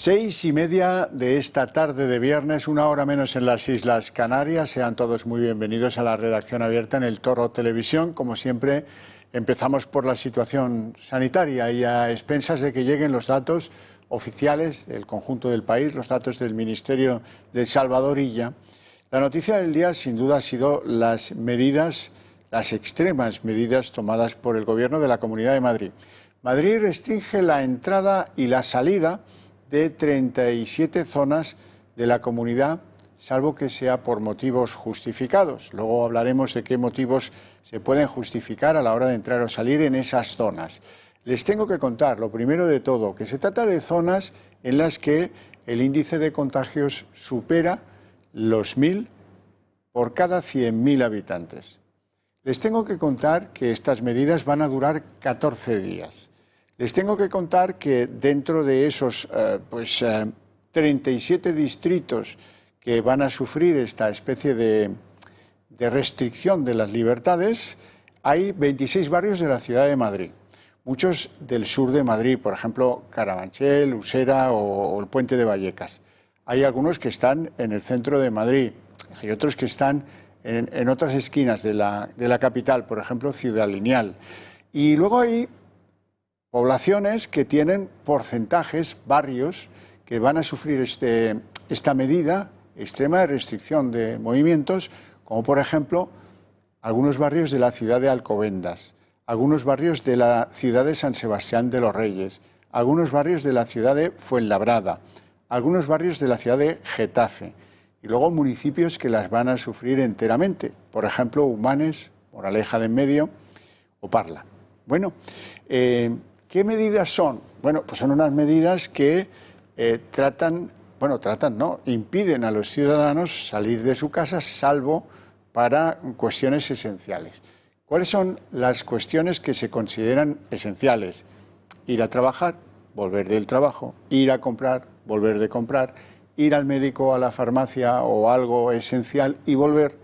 6:30 de esta tarde de viernes, 1 hora menos en las Islas Canarias. Sean todos muy bienvenidos a la redacción abierta en El Toro Televisión. Como siempre, empezamos por la situación sanitaria y a expensas de que lleguen los datos oficiales del conjunto del país, los datos del Ministerio de Salvadorilla. La noticia del día, sin duda, ha sido las extremas medidas tomadas por el Gobierno de la Comunidad de Madrid. Madrid restringe la entrada y la salida de 37 zonas de la comunidad, salvo que sea por motivos justificados. Luego hablaremos de qué motivos se pueden justificar a la hora de entrar o salir en esas zonas. Les tengo que contar, lo primero de todo, que se trata de zonas en las que el índice de contagios supera los 1.000 por cada 100.000 habitantes. Les tengo que contar que estas medidas van a durar 14 días. Les tengo que contar que dentro de esos 37 distritos que van a sufrir esta especie de restricción de las libertades, hay 26 barrios de la ciudad de Madrid. Muchos del sur de Madrid, por ejemplo, Carabanchel, Usera o el Puente de Vallecas. Hay algunos que están en el centro de Madrid, hay otros que están en otras esquinas de la capital, por ejemplo, Ciudad Lineal. Y luego hay poblaciones que tienen porcentajes, barrios, que van a sufrir esta medida extrema de restricción de movimientos, como por ejemplo algunos barrios de la ciudad de Alcobendas, algunos barrios de la ciudad de San Sebastián de los Reyes, algunos barrios de la ciudad de Fuenlabrada, algunos barrios de la ciudad de Getafe, y luego municipios que las van a sufrir enteramente, por ejemplo, Humanes, Moraleja de Enmedio o Parla. Bueno, ¿qué medidas son? Bueno, pues son unas medidas que impiden a los ciudadanos salir de su casa, salvo para cuestiones esenciales. ¿Cuáles son las cuestiones que se consideran esenciales? Ir a trabajar, volver del trabajo, ir a comprar, volver de comprar, ir al médico, a la farmacia o algo esencial y volver,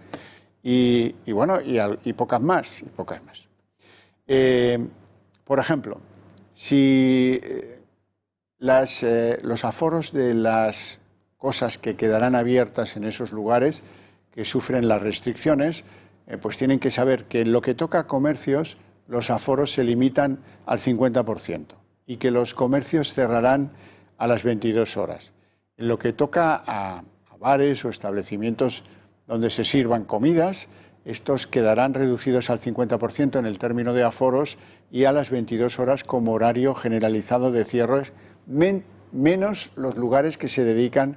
y pocas más, por ejemplo, si los aforos de las cosas que quedarán abiertas en esos lugares que sufren las restricciones, pues tienen que saber que en lo que toca a comercios, los aforos se limitan al 50% y que los comercios cerrarán a las 22 horas. En lo que toca a bares o establecimientos donde se sirvan comidas, estos quedarán reducidos al 50% en el término de aforos y a las 22 horas como horario generalizado de cierres, menos los lugares que se dedican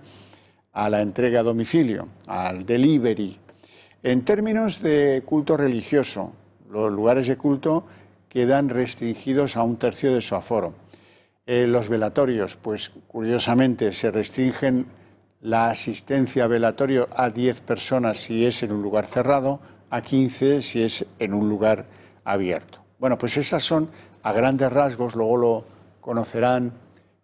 a la entrega a domicilio, al delivery. En términos de culto religioso, los lugares de culto quedan restringidos a 1/3 de su aforo. Los velatorios, pues curiosamente se restringen la asistencia a velatorio a 10 personas si es en un lugar cerrado, a 15 si es en un lugar abierto. Bueno, pues esas son a grandes rasgos, luego lo conocerán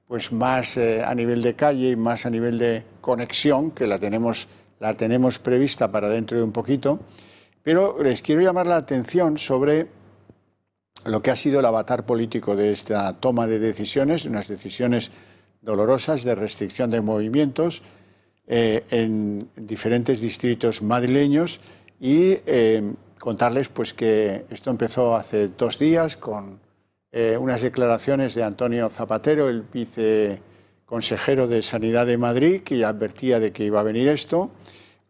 pues más a nivel de calle y más a nivel de conexión, que la tenemos prevista para dentro de un poquito, pero les quiero llamar la atención sobre lo que ha sido el avatar político de esta toma de decisiones, unas decisiones dolorosas de restricción de movimientos en diferentes distritos madrileños y contarles pues que esto empezó hace 2 días con unas declaraciones de Antonio Zapatero, el viceconsejero de Sanidad de Madrid, que ya advertía de que iba a venir esto.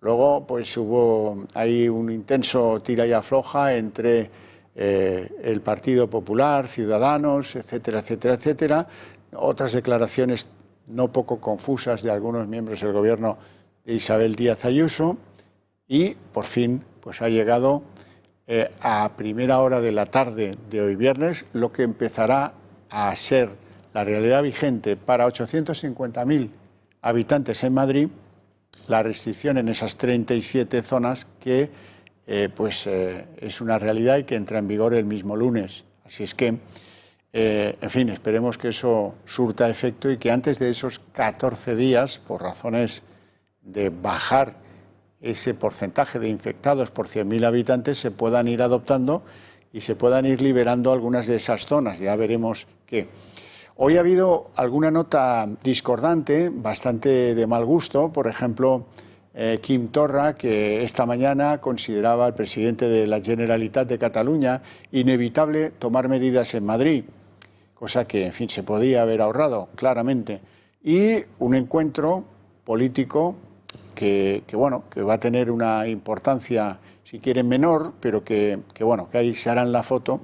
Luego pues hubo ahí un intenso tira y afloja entre el Partido Popular, Ciudadanos, etcétera, etcétera, etcétera. Otras declaraciones no poco confusas de algunos miembros del gobierno de Isabel Díaz Ayuso y por fin pues ha llegado a primera hora de la tarde de hoy viernes lo que empezará a ser la realidad vigente para 850.000 habitantes en Madrid, la restricción en esas 37 zonas que es una realidad y que entra en vigor el mismo lunes. Así es que, en fin, esperemos que eso surta efecto y que antes de esos 14 días, por razones de bajar ese porcentaje de infectados por 100.000 habitantes, se puedan ir adoptando y se puedan ir liberando algunas de esas zonas. Ya veremos qué. Hoy ha habido alguna nota discordante, bastante de mal gusto. Por ejemplo, Quim Torra, que esta mañana consideraba al presidente de la Generalitat de Cataluña inevitable tomar medidas en Madrid, cosa que, en fin, se podía haber ahorrado claramente. Y un encuentro político que va a tener una importancia, si quieren, menor, pero que ahí se harán la foto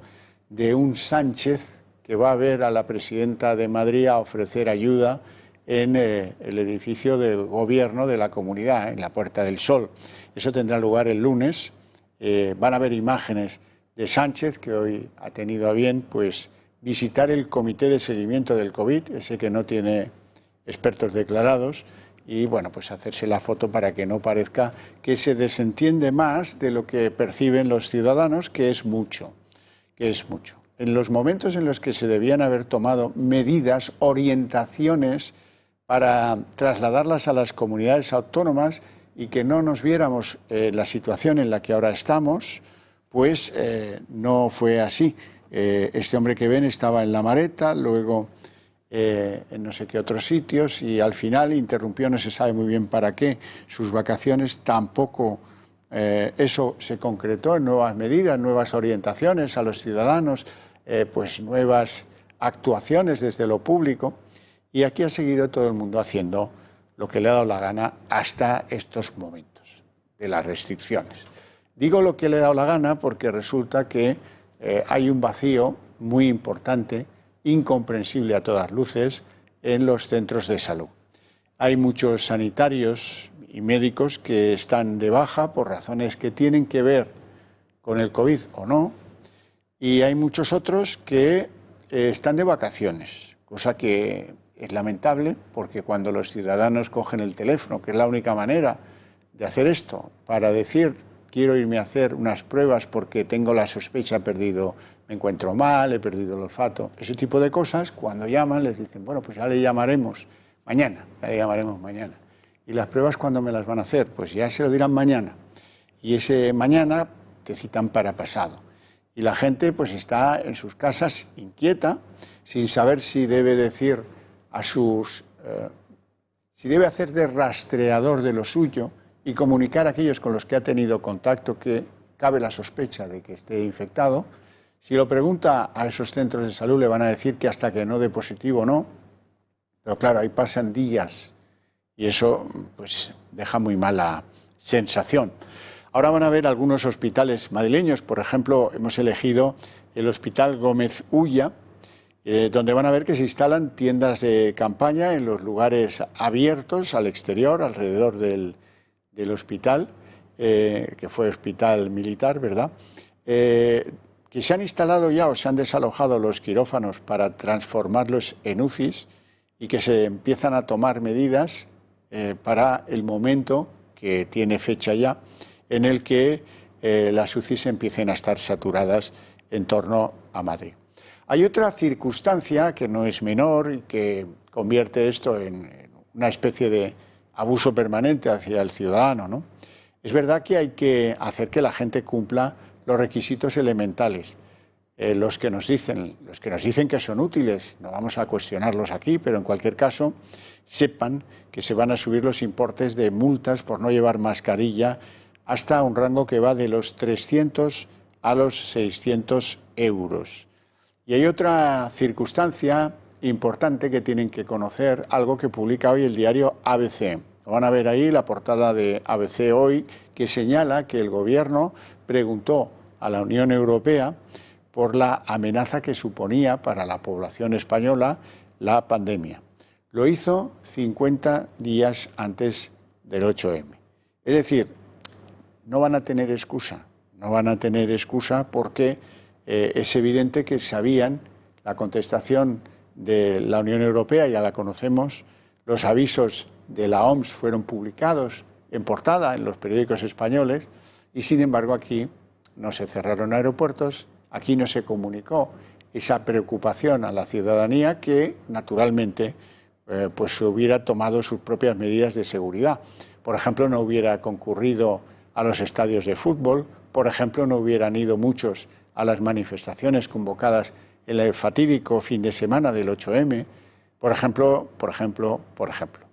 de un Sánchez que va a ver a la presidenta de Madrid a ofrecer ayuda en el edificio del gobierno de la comunidad, en la Puerta del Sol. Eso tendrá lugar el lunes. Van a haber imágenes de Sánchez, que hoy ha tenido a bien pues visitar el comité de seguimiento del COVID, ese que no tiene expertos declarados, y pues hacerse la foto para que no parezca que se desentiende más de lo que perciben los ciudadanos, que es mucho. En los momentos en los que se debían haber tomado medidas, orientaciones para trasladarlas a las comunidades autónomas y que no nos viéramos la situación en la que ahora estamos, pues no fue así. Este hombre que ven estaba en La Mareta, luego en no sé qué otros sitios, y al final interrumpió, no se sabe muy bien para qué, sus vacaciones. Tampoco eso se concretó en nuevas medidas, nuevas orientaciones a los ciudadanos, pues nuevas actuaciones desde lo público. Y aquí ha seguido todo el mundo haciendo lo que le ha dado la gana hasta estos momentos de las restricciones. Digo lo que le ha dado la gana porque resulta que hay un vacío muy importante, incomprensible a todas luces, en los centros de salud. Hay muchos sanitarios y médicos que están de baja por razones que tienen que ver con el COVID o no, y hay muchos otros que están de vacaciones, cosa que es lamentable, porque cuando los ciudadanos cogen el teléfono, que es la única manera de hacer esto, para decir quiero irme a hacer unas pruebas porque tengo la sospecha, me encuentro mal, he perdido el olfato, ese tipo de cosas, cuando llaman les dicen, bueno, pues ya le llamaremos mañana. ¿Y las pruebas cuándo me las van a hacer? Pues ya se lo dirán mañana. Y ese mañana te citan para pasado. Y la gente pues está en sus casas inquieta, sin saber si debe decir si debe hacer de rastreador de lo suyo y comunicar a aquellos con los que ha tenido contacto que cabe la sospecha de que esté infectado. Si lo pregunta a esos centros de salud le van a decir que hasta que no dé positivo no, pero claro, ahí pasan días y eso pues deja muy mala sensación. Ahora van a ver algunos hospitales madrileños, por ejemplo, hemos elegido el Hospital Gómez Ulla, donde van a ver que se instalan tiendas de campaña en los lugares abiertos al exterior, alrededor del hospital, que fue hospital militar, ¿verdad? Que se han instalado ya o se han desalojado los quirófanos para transformarlos en UCIs y que se empiezan a tomar medidas para el momento, que tiene fecha ya, en el que las UCIs empiecen a estar saturadas en torno a Madrid. Hay otra circunstancia que no es menor y que convierte esto en una especie de abuso permanente hacia el ciudadano, ¿no? Es verdad que hay que hacer que la gente cumpla los requisitos elementales, los que nos dicen que son útiles, no vamos a cuestionarlos aquí, pero en cualquier caso sepan que se van a subir los importes de multas por no llevar mascarilla hasta un rango que va de los 300 a los 600 euros. Y hay otra circunstancia importante que tienen que conocer, algo que publica hoy el diario ABC. Van a ver ahí la portada de ABC hoy, que señala que el gobierno preguntó a la Unión Europea por la amenaza que suponía para la población española la pandemia. Lo hizo 50 días antes del 8M. Es decir, no van a tener excusa porque es evidente que sabían la contestación de la Unión Europea, ya la conocemos, los avisos de la OMS fueron publicados en portada en los periódicos españoles y sin embargo aquí no se cerraron aeropuertos, aquí no se comunicó esa preocupación a la ciudadanía que naturalmente pues hubiera tomado sus propias medidas de seguridad. Por ejemplo, no hubiera concurrido a los estadios de fútbol, por ejemplo, no hubieran ido muchos a las manifestaciones convocadas el fatídico fin de semana del 8M, por ejemplo,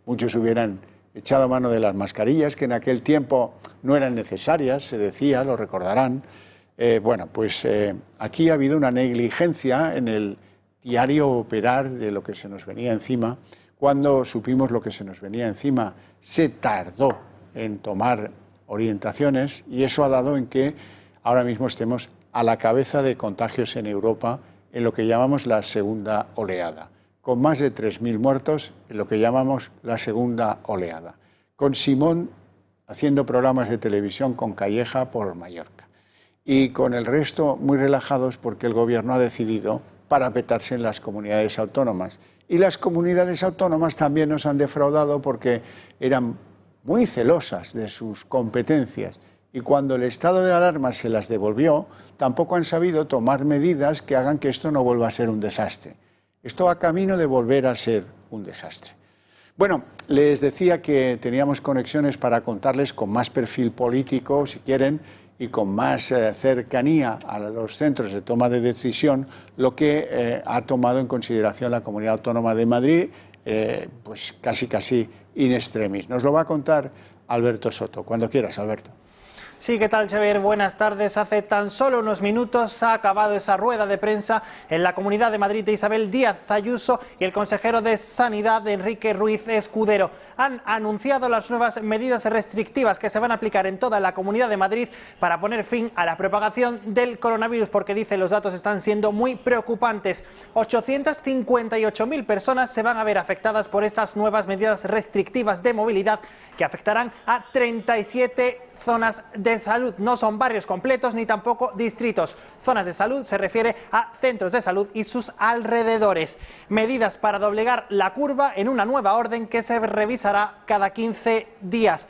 muchos hubieran echado mano de las mascarillas, que en aquel tiempo no eran necesarias, se decía, lo recordarán. Aquí ha habido una negligencia en el diario operar de lo que se nos venía encima. Cuando supimos lo que se nos venía encima, se tardó en tomar orientaciones y eso ha dado en que ahora mismo estemos a la cabeza de contagios en Europa en lo que llamamos la segunda oleada, con más de 3.000 muertos en lo que llamamos la segunda oleada, con Simón haciendo programas de televisión con Calleja por Mallorca y con el resto muy relajados porque el gobierno ha decidido parapetarse en las comunidades autónomas. Y las comunidades autónomas también nos han defraudado porque eran muy celosas de sus competencias y cuando el estado de alarma se las devolvió, tampoco han sabido tomar medidas que hagan que esto no vuelva a ser un desastre. Esto va camino de volver a ser un desastre. Bueno, les decía que teníamos conexiones para contarles con más perfil político, si quieren, y con más cercanía a los centros de toma de decisión, lo que ha tomado en consideración la Comunidad Autónoma de Madrid, pues casi in extremis. Nos lo va a contar Alberto Soto. Cuando quieras, Alberto. Sí, ¿qué tal, Xavier? Buenas tardes. Hace tan solo unos minutos ha acabado esa rueda de prensa en la Comunidad de Madrid de Isabel Díaz Ayuso y el consejero de Sanidad, Enrique Ruiz Escudero. Han anunciado las nuevas medidas restrictivas que se van a aplicar en toda la Comunidad de Madrid para poner fin a la propagación del coronavirus, porque dice los datos están siendo muy preocupantes. 858.000 personas se van a ver afectadas por estas nuevas medidas restrictivas de movilidad que afectarán a 37 zonas de salud. No son barrios completos ni tampoco distritos. Zonas de salud se refiere a centros de salud y sus alrededores. Medidas para doblegar la curva en una nueva orden que se revisará cada 15 días.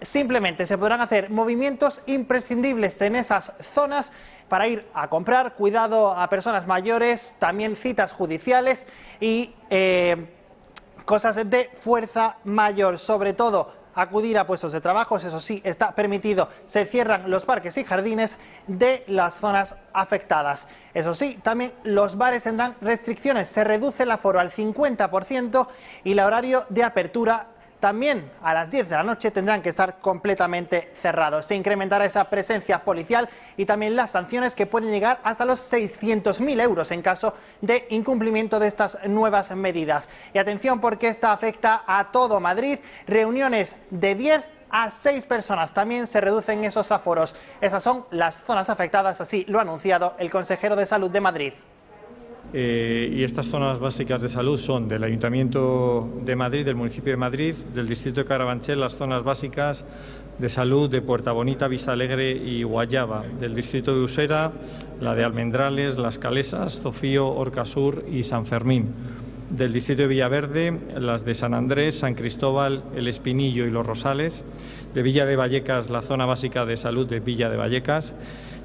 Simplemente se podrán hacer movimientos imprescindibles en esas zonas para ir a comprar, cuidado a personas mayores, también citas judiciales y cosas de fuerza mayor, sobre todo acudir a puestos de trabajo, eso sí, está permitido. Se cierran los parques y jardines de las zonas afectadas. Eso sí, también los bares tendrán restricciones, se reduce el aforo al 50% y el horario de apertura también a las 10 de la noche tendrán que estar completamente cerrados. Se incrementará esa presencia policial y también las sanciones que pueden llegar hasta los 600.000 euros en caso de incumplimiento de estas nuevas medidas. Y atención porque esta afecta a todo Madrid, reuniones de 10 a 6 personas. También se reducen esos aforos. Esas son las zonas afectadas, así lo ha anunciado el consejero de Salud de Madrid. Y estas zonas básicas de salud son del Ayuntamiento de Madrid, del municipio de Madrid, del distrito de Carabanchel, las zonas básicas de salud de Puerta Bonita, Vista Alegre y Guayaba, del distrito de Usera, la de Almendrales, Las Calesas, Zofío, Orcasur y San Fermín. Del distrito de Villaverde, las de San Andrés, San Cristóbal, El Espinillo y Los Rosales. De Villa de Vallecas, la zona básica de salud de Villa de Vallecas.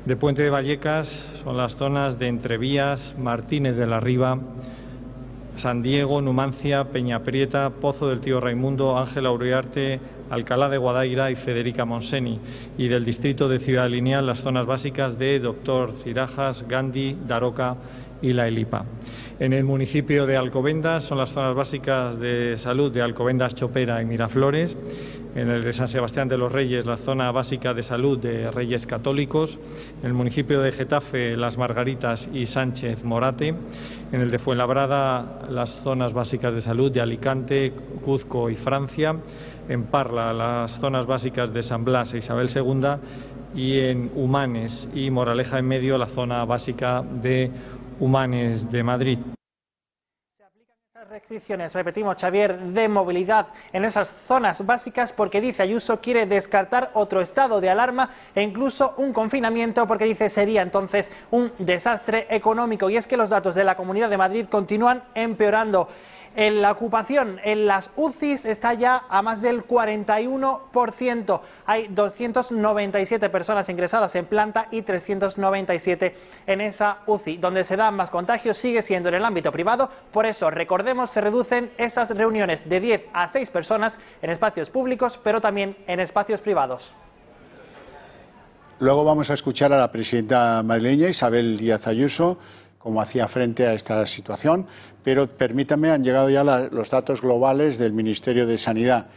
De Puente de Vallecas son las zonas de Entrevías, Martínez de la Riva, San Diego, Numancia, Peñaprieta, Pozo del Tío Raimundo, Ángela Uriarte, Alcalá de Guadaira y Federica Monseni. Y del distrito de Ciudad Lineal las zonas básicas de Doctor Cirajas, Gandhi, Daroca y La Elipa. En el municipio de Alcobendas son las zonas básicas de salud de Alcobendas, Chopera y Miraflores. En el de San Sebastián de los Reyes, la zona básica de salud de Reyes Católicos. En el municipio de Getafe, Las Margaritas y Sánchez Morate. En el de Fuenlabrada, las zonas básicas de salud de Alicante, Cuzco y Francia. En Parla, las zonas básicas de San Blas e Isabel II. Y en Humanes y Moraleja en Medio, la zona básica de Humanes de Madrid. Restricciones, repetimos, Xavier, de movilidad en esas zonas básicas porque dice Ayuso quiere descartar otro estado de alarma e incluso un confinamiento porque dice sería entonces un desastre económico. Y es que los datos de la Comunidad de Madrid continúan empeorando. La ocupación en las UCIs está ya a más del 41%. Hay 297 personas ingresadas en planta y 397 en esa UCI. Donde se dan más contagios sigue siendo en el ámbito privado. Por eso, recordemos, se reducen esas reuniones de 10 a 6 personas en espacios públicos, pero también en espacios privados. Luego vamos a escuchar a la presidenta madrileña Isabel Díaz Ayuso cómo hacía frente a esta situación, pero permítanme, han llegado ya los datos globales del Ministerio de Sanidad.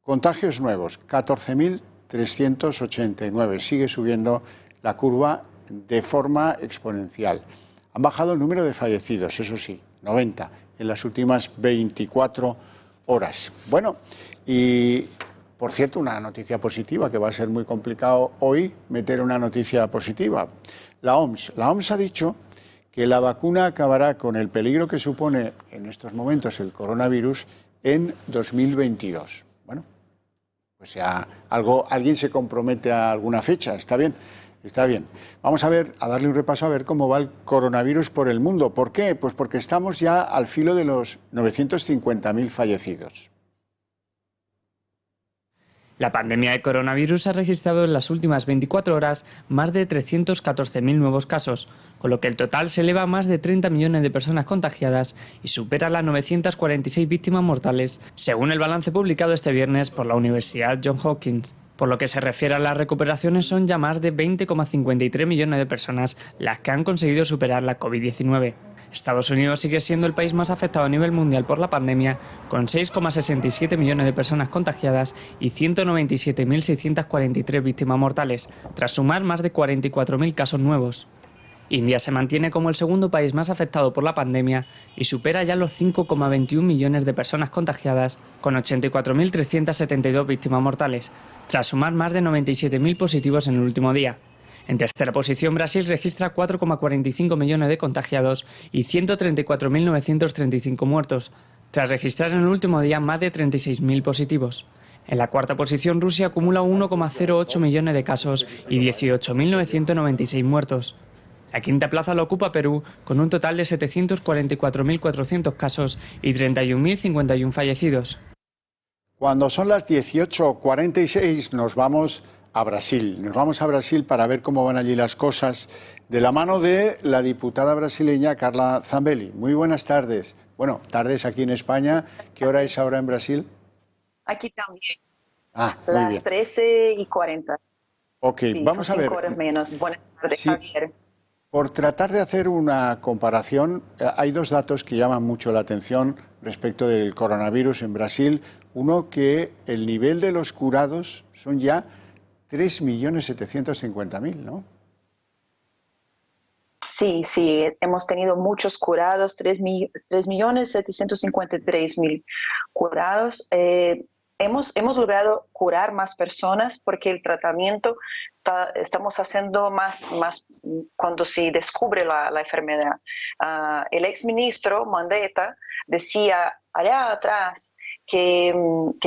Contagios nuevos, 14.389, sigue subiendo la curva de forma exponencial. Han bajado el número de fallecidos, eso sí, 90 en las últimas 24 horas. Bueno, y por cierto, una noticia positiva, que va a ser muy complicado hoy meter una noticia positiva. La OMS ha dicho que la vacuna acabará con el peligro que supone en estos momentos el coronavirus en 2022. Bueno, pues ya alguien se compromete a alguna fecha, está bien. Está bien. Vamos a darle un repaso a ver cómo va el coronavirus por el mundo. ¿Por qué? Pues porque estamos ya al filo de los 950.000 fallecidos. La pandemia de coronavirus ha registrado en las últimas 24 horas más de 314.000 nuevos casos, con lo que el total se eleva a más de 30 millones de personas contagiadas y supera las 946 víctimas mortales, según el balance publicado este viernes por la Universidad Johns Hopkins. Por lo que se refiere a las recuperaciones, son ya más de 20,53 millones de personas las que han conseguido superar la COVID-19. Estados Unidos sigue siendo el país más afectado a nivel mundial por la pandemia, con 6,67 millones de personas contagiadas y 197.643 víctimas mortales, tras sumar más de 44.000 casos nuevos. India se mantiene como el segundo país más afectado por la pandemia y supera ya los 5,21 millones de personas contagiadas, con 84.372 víctimas mortales, tras sumar más de 97.000 positivos en el último día. En tercera posición, Brasil registra 4,45 millones de contagiados y 134.935 muertos, tras registrar en el último día más de 36.000 positivos. En la cuarta posición, Rusia acumula 1,08 millones de casos y 18.996 muertos. La quinta plaza la ocupa Perú, con un total de 744.400 casos y 31.051 fallecidos. Cuando son las 18:46 nos vamos a Brasil. Nos vamos a Brasil para ver cómo van allí las cosas, de la mano de la diputada brasileña Carla Zambelli. Muy buenas tardes. Bueno, tardes aquí en España. ¿Qué hora es ahora en Brasil? Aquí también. Muy las bien. 13:40. Ok, Sí, vamos a ver. 5 horas menos. Buenas tardes, Sí. Javier. Por tratar de hacer una comparación, hay dos datos que llaman mucho la atención respecto del coronavirus en Brasil. Uno, que el nivel de los curados son ya 3.750.000, ¿no? Sí, hemos tenido muchos curados, 3.753.000 curados. Hemos logrado curar más personas porque el tratamiento estamos haciendo más cuando se descubre la enfermedad. El exministro Mandetta decía allá atrás que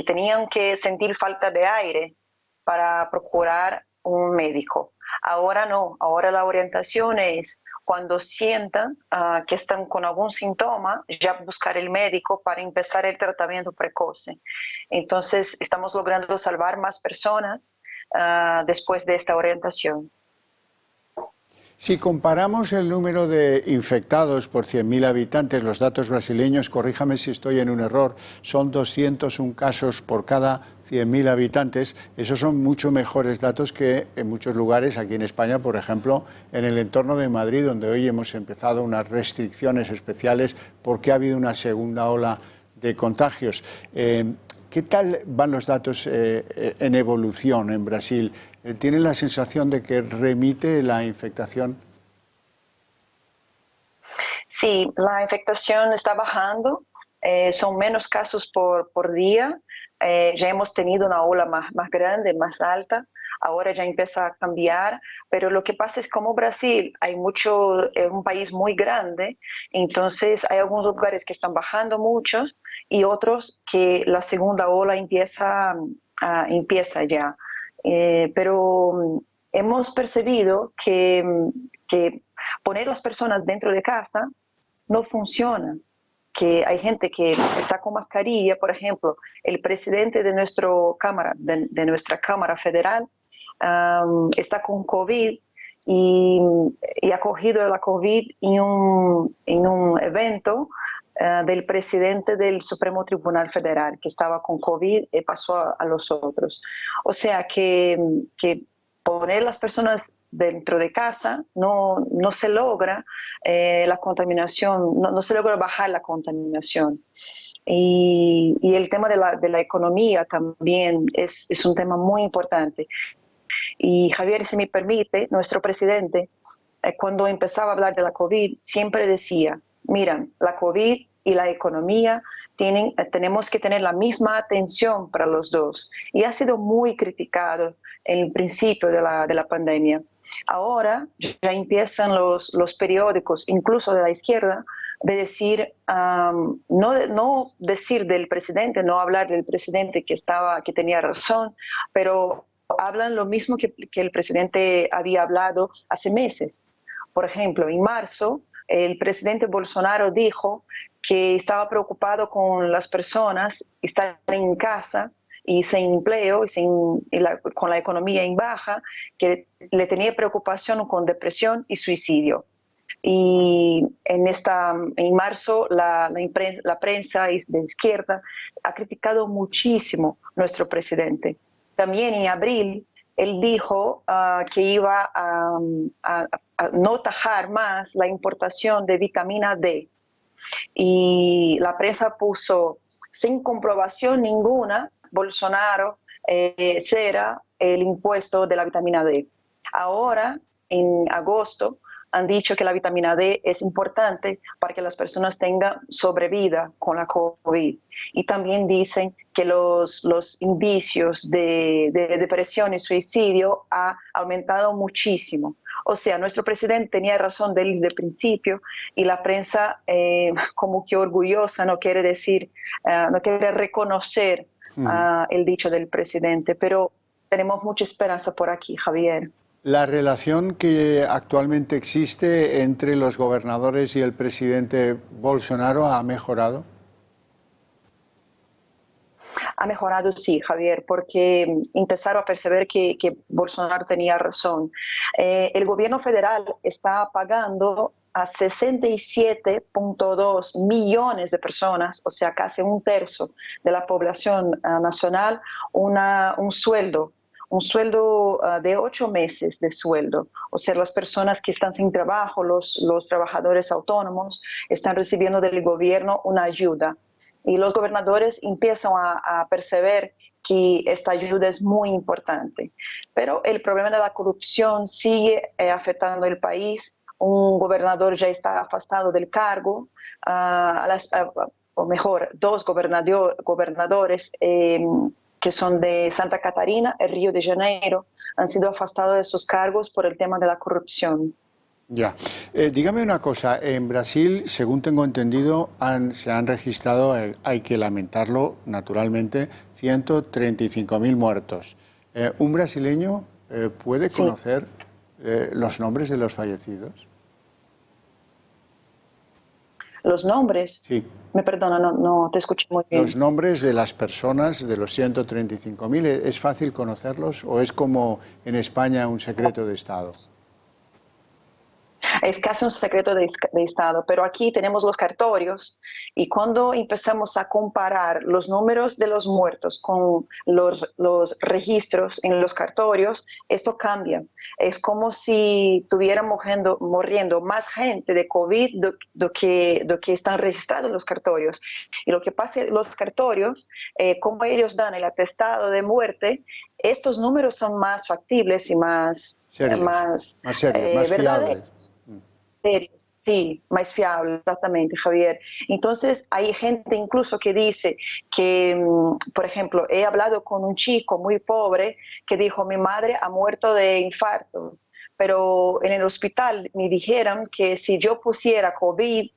tenían que sentir falta de aire para procurar un médico. Ahora no, ahora la orientación es cuando sientan que están con algún síntoma, ya buscar el médico para empezar el tratamiento precoce. Entonces, estamos logrando salvar más personas después de esta orientación. Si comparamos el número de infectados por 100.000 habitantes, los datos brasileños, corríjame si estoy en un error, son 201 casos por cada 100.000 habitantes. Esos son mucho mejores datos que en muchos lugares, aquí en España, por ejemplo, en el entorno de Madrid, donde hoy hemos empezado unas restricciones especiales porque ha habido una segunda ola de contagios. ¿Qué tal van los datos en evolución en Brasil? ¿Tienen la sensación de que remite la infectación? Sí, la infectación está bajando, son menos casos por día, ya hemos tenido una ola más grande, más alta, ahora ya empieza a cambiar, pero lo que pasa es que como Brasil es un país muy grande, entonces hay algunos lugares que están bajando mucho y otros que la segunda ola empieza ya. Pero hemos percibido que poner las personas dentro de casa no funciona, que hay gente que está con mascarilla, por ejemplo, el presidente de nuestra Cámara Federal está con COVID y ha cogido la COVID en un evento del presidente del Supremo Tribunal Federal, que estaba con COVID y pasó a los otros. O sea que poner las personas dentro de casa no se logra la contaminación, no se logra bajar la contaminación. Y el tema de la economía también es un tema muy importante. Y Javier, si me permite, nuestro presidente, cuando empezaba a hablar de la COVID, siempre decía, miren, la COVID y la economía tenemos que tener la misma atención para los dos. Y ha sido muy criticado en el principio de la pandemia. Ahora ya empiezan los periódicos, incluso de la izquierda, de decir, no decir del presidente, no hablar del presidente que tenía razón, pero hablan lo mismo que el presidente había hablado hace meses. Por ejemplo, en marzo, el presidente Bolsonaro dijo que estaba preocupado con las personas que están en casa y sin empleo con la economía en baja, que le tenía preocupación con depresión y suicidio. Y en marzo la prensa de izquierda ha criticado muchísimo a nuestro presidente. También en abril él dijo que iba a no tajar más la importación de vitamina D. Y la prensa puso, sin comprobación ninguna, Bolsonaro cera el impuesto de la vitamina D. Ahora, en agosto, han dicho que la vitamina D es importante para que las personas tengan sobrevida con la COVID. Y también dicen que los indicios de depresión y suicidio ha aumentado muchísimo. O sea, nuestro presidente tenía razón desde el principio y la prensa como que orgullosa no quiere reconocer el dicho del presidente. Pero tenemos mucha esperanza por aquí, Javier. ¿La relación que actualmente existe entre los gobernadores y el presidente Bolsonaro ha mejorado? Ha mejorado, sí, Javier, porque empezaron a percibir que Bolsonaro tenía razón. El gobierno federal está pagando a 67.2 millones de personas, o sea, casi un tercio de la población nacional, un sueldo de 8 meses de sueldo. O sea, las personas que están sin trabajo, los trabajadores autónomos, están recibiendo del gobierno una ayuda. Y los gobernadores empiezan a percibir que esta ayuda es muy importante. Pero el problema de la corrupción sigue afectando el país. Un gobernador ya está afastado del cargo, o mejor, 2 gobernadores que son de Santa Catarina y Río de Janeiro, han sido afastados de sus cargos por el tema de la corrupción. Ya. Dígame una cosa, en Brasil, según tengo entendido, se han registrado, hay que lamentarlo, naturalmente, 135.000 muertos. ¿Un brasileño puede conocer los nombres de los fallecidos? ¿Los nombres? Sí. Me perdona, no te escuché muy bien. Los nombres de las personas, de los 135.000, ¿es fácil conocerlos o es como en España un secreto de Estado? Es casi un secreto de Estado, pero aquí tenemos los cartorios y cuando empezamos a comparar los números de los muertos con los registros en los cartorios, esto cambia. Es como si estuviera muriendo más gente de COVID do que están registrados en los cartorios. Y lo que pasa en los cartorios, como ellos dan el atestado de muerte, estos números son más factibles y más serios, más fiables. Serios, sí, más fiables, exactamente, Javier. Entonces, hay gente incluso que dice que, por ejemplo, he hablado con un chico muy pobre que dijo, mi madre ha muerto de infarto, pero en el hospital me dijeron que si yo pusiera COVID,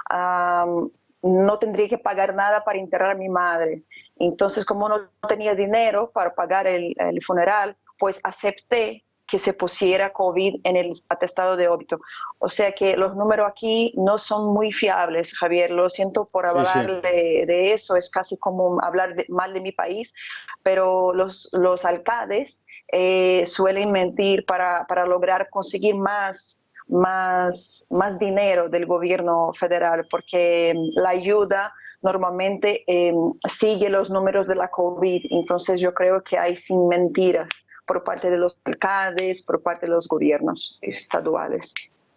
no tendría que pagar nada para enterrar a mi madre. Entonces, como no tenía dinero para pagar el funeral, pues acepté que se pusiera COVID en el atestado de óbito. O sea que los números aquí no son muy fiables, Javier. Lo siento por hablar de eso, es casi como hablar mal de mi país, pero los alcaldes suelen mentir para lograr conseguir más dinero del gobierno federal, porque la ayuda normalmente sigue los números de la COVID. Entonces yo creo que hay sin mentiras por parte de los alcaldes, por parte de los gobiernos estaduales.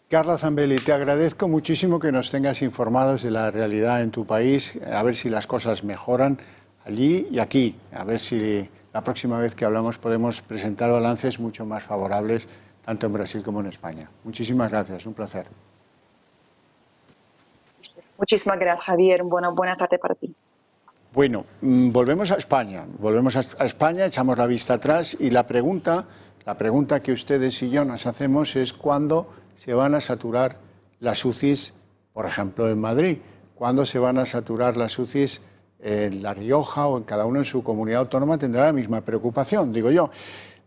Carla Zambelli, te agradezco muchísimo que nos tengas informados de la realidad en tu país, a ver si las cosas mejoran allí y aquí, a ver si la próxima vez que hablamos podemos presentar balances mucho más favorables, tanto en Brasil como en España. Muchísimas gracias, un placer. Muchísimas gracias, Javier. Buena tarde para ti. Bueno, volvemos a España. Volvemos a España, echamos la vista atrás y la pregunta que ustedes y yo nos hacemos es cuándo se van a saturar las UCIs, por ejemplo, en Madrid. ¿Cuándo se van a saturar las UCIs en La Rioja o en cada uno en su comunidad autónoma? Tendrá la misma preocupación, digo yo.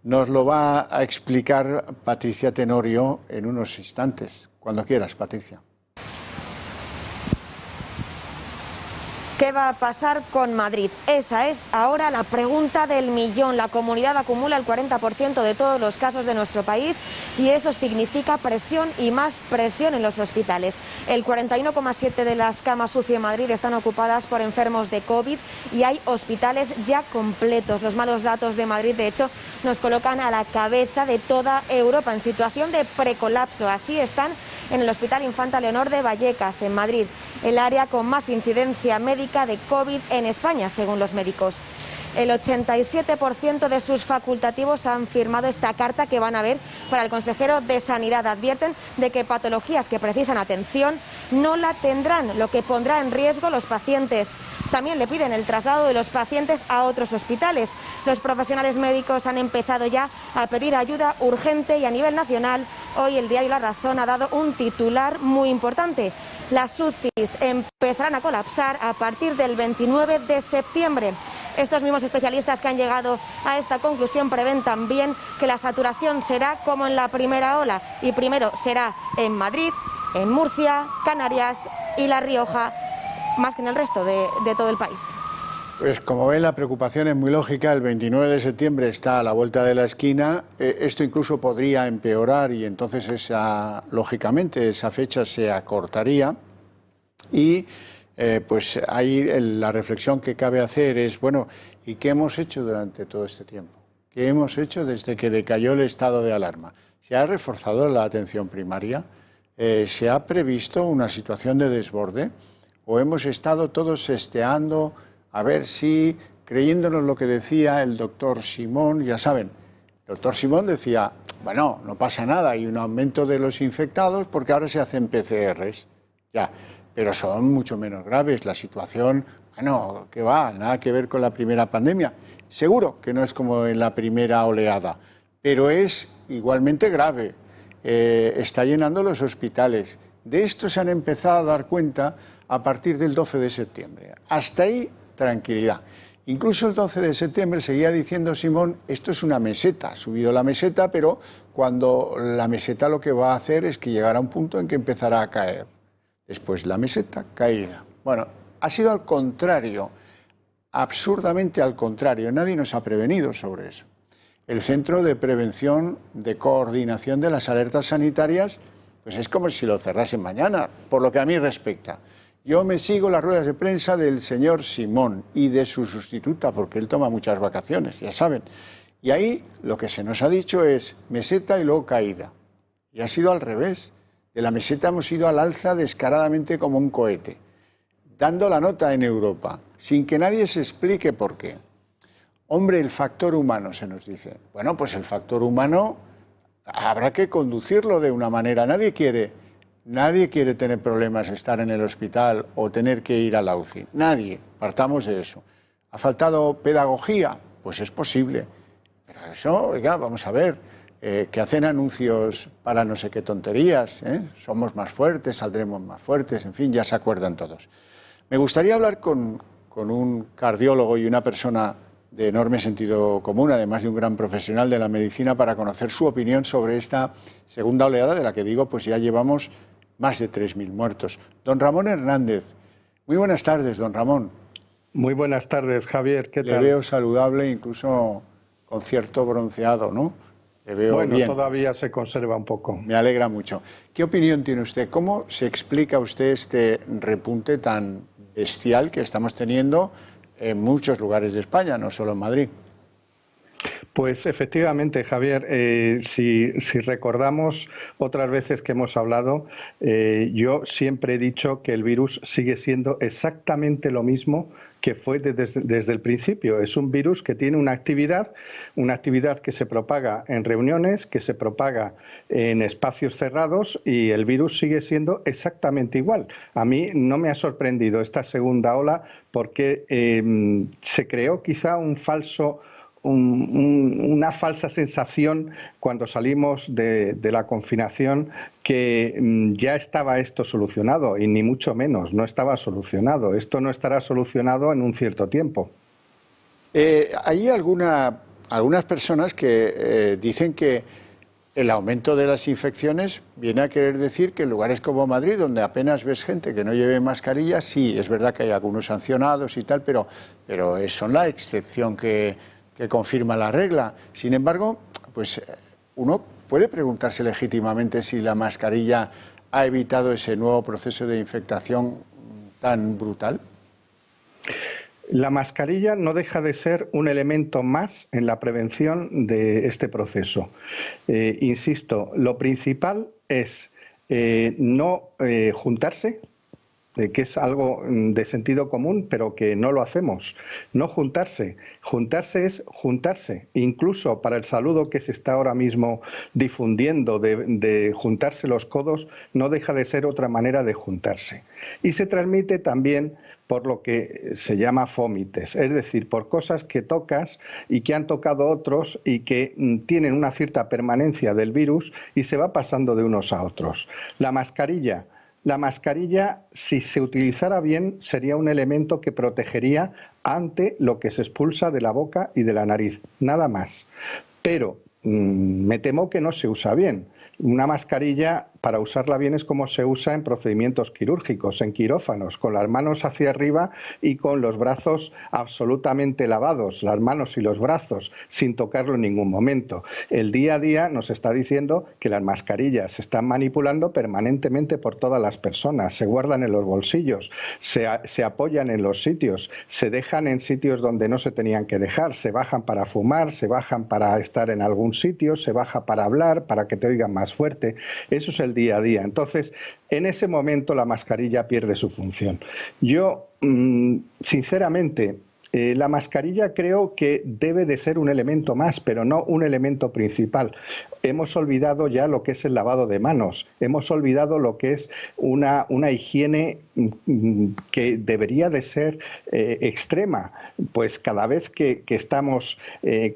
Nos lo va a explicar Patricia Tenorio en unos instantes. Cuando quieras, Patricia. ¿Qué va a pasar con Madrid? Esa es ahora la pregunta del millón. La comunidad acumula el 40% de todos los casos de nuestro país y eso significa presión y más presión en los hospitales. El 41,7% de las camas UCI en Madrid están ocupadas por enfermos de COVID y hay hospitales ya completos. Los malos datos de Madrid, de hecho, nos colocan a la cabeza de toda Europa en situación de precolapso. Así están en el Hospital Infanta Leonor de Vallecas, en Madrid, el área con más incidencia médica de COVID en España, según los médicos. El 87% de sus facultativos han firmado esta carta que van a ver para el consejero de Sanidad. Advierten de que patologías que precisan atención no la tendrán, lo que pondrá en riesgo a los pacientes. También le piden el traslado de los pacientes a otros hospitales. Los profesionales médicos han empezado ya a pedir ayuda urgente y a nivel nacional. Hoy el diario La Razón ha dado un titular muy importante. Las UCIs empezarán a colapsar a partir del 29 de septiembre. Estos mismos especialistas que han llegado a esta conclusión prevén también que la saturación será como en la primera ola y primero será en Madrid, en Murcia, Canarias y La Rioja, más que en el resto de todo el país. Pues como ven, la preocupación es muy lógica. El 29 de septiembre está a la vuelta de la esquina. Esto incluso podría empeorar y entonces lógicamente esa fecha se acortaría. Y pues ahí la reflexión que cabe hacer es, bueno, ¿y qué hemos hecho durante todo este tiempo? ¿Qué hemos hecho desde que decayó el estado de alarma? ¿Se ha reforzado la atención primaria? ¿Se ha previsto una situación de desborde? ¿O hemos estado todos esteando a ver si, creyéndonos lo que decía el doctor Simón? Ya saben, el doctor Simón decía, bueno, no pasa nada, hay un aumento de los infectados porque ahora se hacen PCRs, ya, pero son mucho menos graves. La situación, bueno, ¿qué va? Nada que ver con la primera pandemia. Seguro que no es como en la primera oleada, pero es igualmente grave. Está llenando los hospitales. De esto se han empezado a dar cuenta a partir del 12 de septiembre. Hasta ahí, tranquilidad. Incluso el 12 de septiembre seguía diciendo Simón, esto es una meseta, ha subido la meseta, pero cuando la meseta lo que va a hacer es que llegará a un punto en que empezará a caer. Después la meseta caída. Bueno, ha sido al contrario, absurdamente al contrario. Nadie nos ha prevenido sobre eso. El Centro de Prevención, de Coordinación de las Alertas Sanitarias, pues es como si lo cerrasen mañana, por lo que a mí respecta. Yo me sigo las ruedas de prensa del señor Simón y de su sustituta, porque él toma muchas vacaciones, ya saben. Y ahí lo que se nos ha dicho es meseta y luego caída. Y ha sido al revés. De la meseta hemos ido al alza descaradamente como un cohete, dando la nota en Europa, sin que nadie se explique por qué. Hombre, el factor humano, se nos dice. Bueno, pues el factor humano habrá que conducirlo de una manera. Nadie quiere tener problemas, estar en el hospital o tener que ir a la UCI. Nadie, partamos de eso. ¿Ha faltado pedagogía? Pues es posible. Pero eso, oiga, vamos a ver. Que hacen anuncios para no sé qué tonterías, somos más fuertes, saldremos más fuertes, en fin, ya se acuerdan todos. Me gustaría hablar con un cardiólogo y una persona de enorme sentido común, además de un gran profesional de la medicina, para conocer su opinión sobre esta segunda oleada, de la que digo, pues ya llevamos más de 3.000 muertos. Don Ramón Hernández, muy buenas tardes, don Ramón. Muy buenas tardes, Javier, ¿qué tal? Le veo saludable, incluso con cierto bronceado, ¿no? Le veo bueno, bien. Todavía se conserva un poco. Me alegra mucho. ¿Qué opinión tiene usted? ¿Cómo se explica usted este repunte tan bestial que estamos teniendo en muchos lugares de España, no solo en Madrid? Pues efectivamente, Javier, si recordamos otras veces que hemos hablado, yo siempre he dicho que el virus sigue siendo exactamente lo mismo que fue desde el principio. Es un virus que tiene una actividad que se propaga en reuniones, que se propaga en espacios cerrados, y el virus sigue siendo exactamente igual. A mí no me ha sorprendido esta segunda ola porque se creó quizá una falsa sensación cuando salimos de la confinación que ya estaba esto solucionado, y ni mucho menos, no estaba solucionado. Esto no estará solucionado en un cierto tiempo. Hay algunas personas que dicen que el aumento de las infecciones viene a querer decir que en lugares como Madrid, donde apenas ves gente que no lleve mascarilla, sí, es verdad que hay algunos sancionados y tal, pero son la excepción que confirma la regla. Sin embargo, pues uno puede preguntarse legítimamente si la mascarilla ha evitado ese nuevo proceso de infectación tan brutal. La mascarilla no deja de ser un elemento más en la prevención de este proceso. Insisto, lo principal es no juntarse, que es algo de sentido común, pero que no lo hacemos. No juntarse. Juntarse es juntarse. Incluso para el saludo que se está ahora mismo difundiendo de juntarse los codos, no deja de ser otra manera de juntarse. Y se transmite también por lo que se llama fómites, es decir, por cosas que tocas y que han tocado otros y que tienen una cierta permanencia del virus y se va pasando de unos a otros. La mascarilla, si se utilizara bien, sería un elemento que protegería ante lo que se expulsa de la boca y de la nariz, nada más. Pero me temo que no se usa bien. Una mascarilla, para usarla bien, es como se usa en procedimientos quirúrgicos, en quirófanos, con las manos hacia arriba y con los brazos absolutamente lavados, las manos y los brazos, sin tocarlo en ningún momento. El día a día nos está diciendo que las mascarillas se están manipulando permanentemente por todas las personas, se guardan en los bolsillos, se apoyan en los sitios, se dejan en sitios donde no se tenían que dejar, se bajan para fumar, se bajan para estar en algún sitio, se baja para hablar, para que te oigan más fuerte. Eso es el día a día. Entonces, en ese momento la mascarilla pierde su función. Yo, sinceramente, la mascarilla creo que debe de ser un elemento más, pero no un elemento principal. Hemos olvidado ya lo que es el lavado de manos, hemos olvidado lo que es una higiene que debería de ser extrema. Pues cada vez que estamos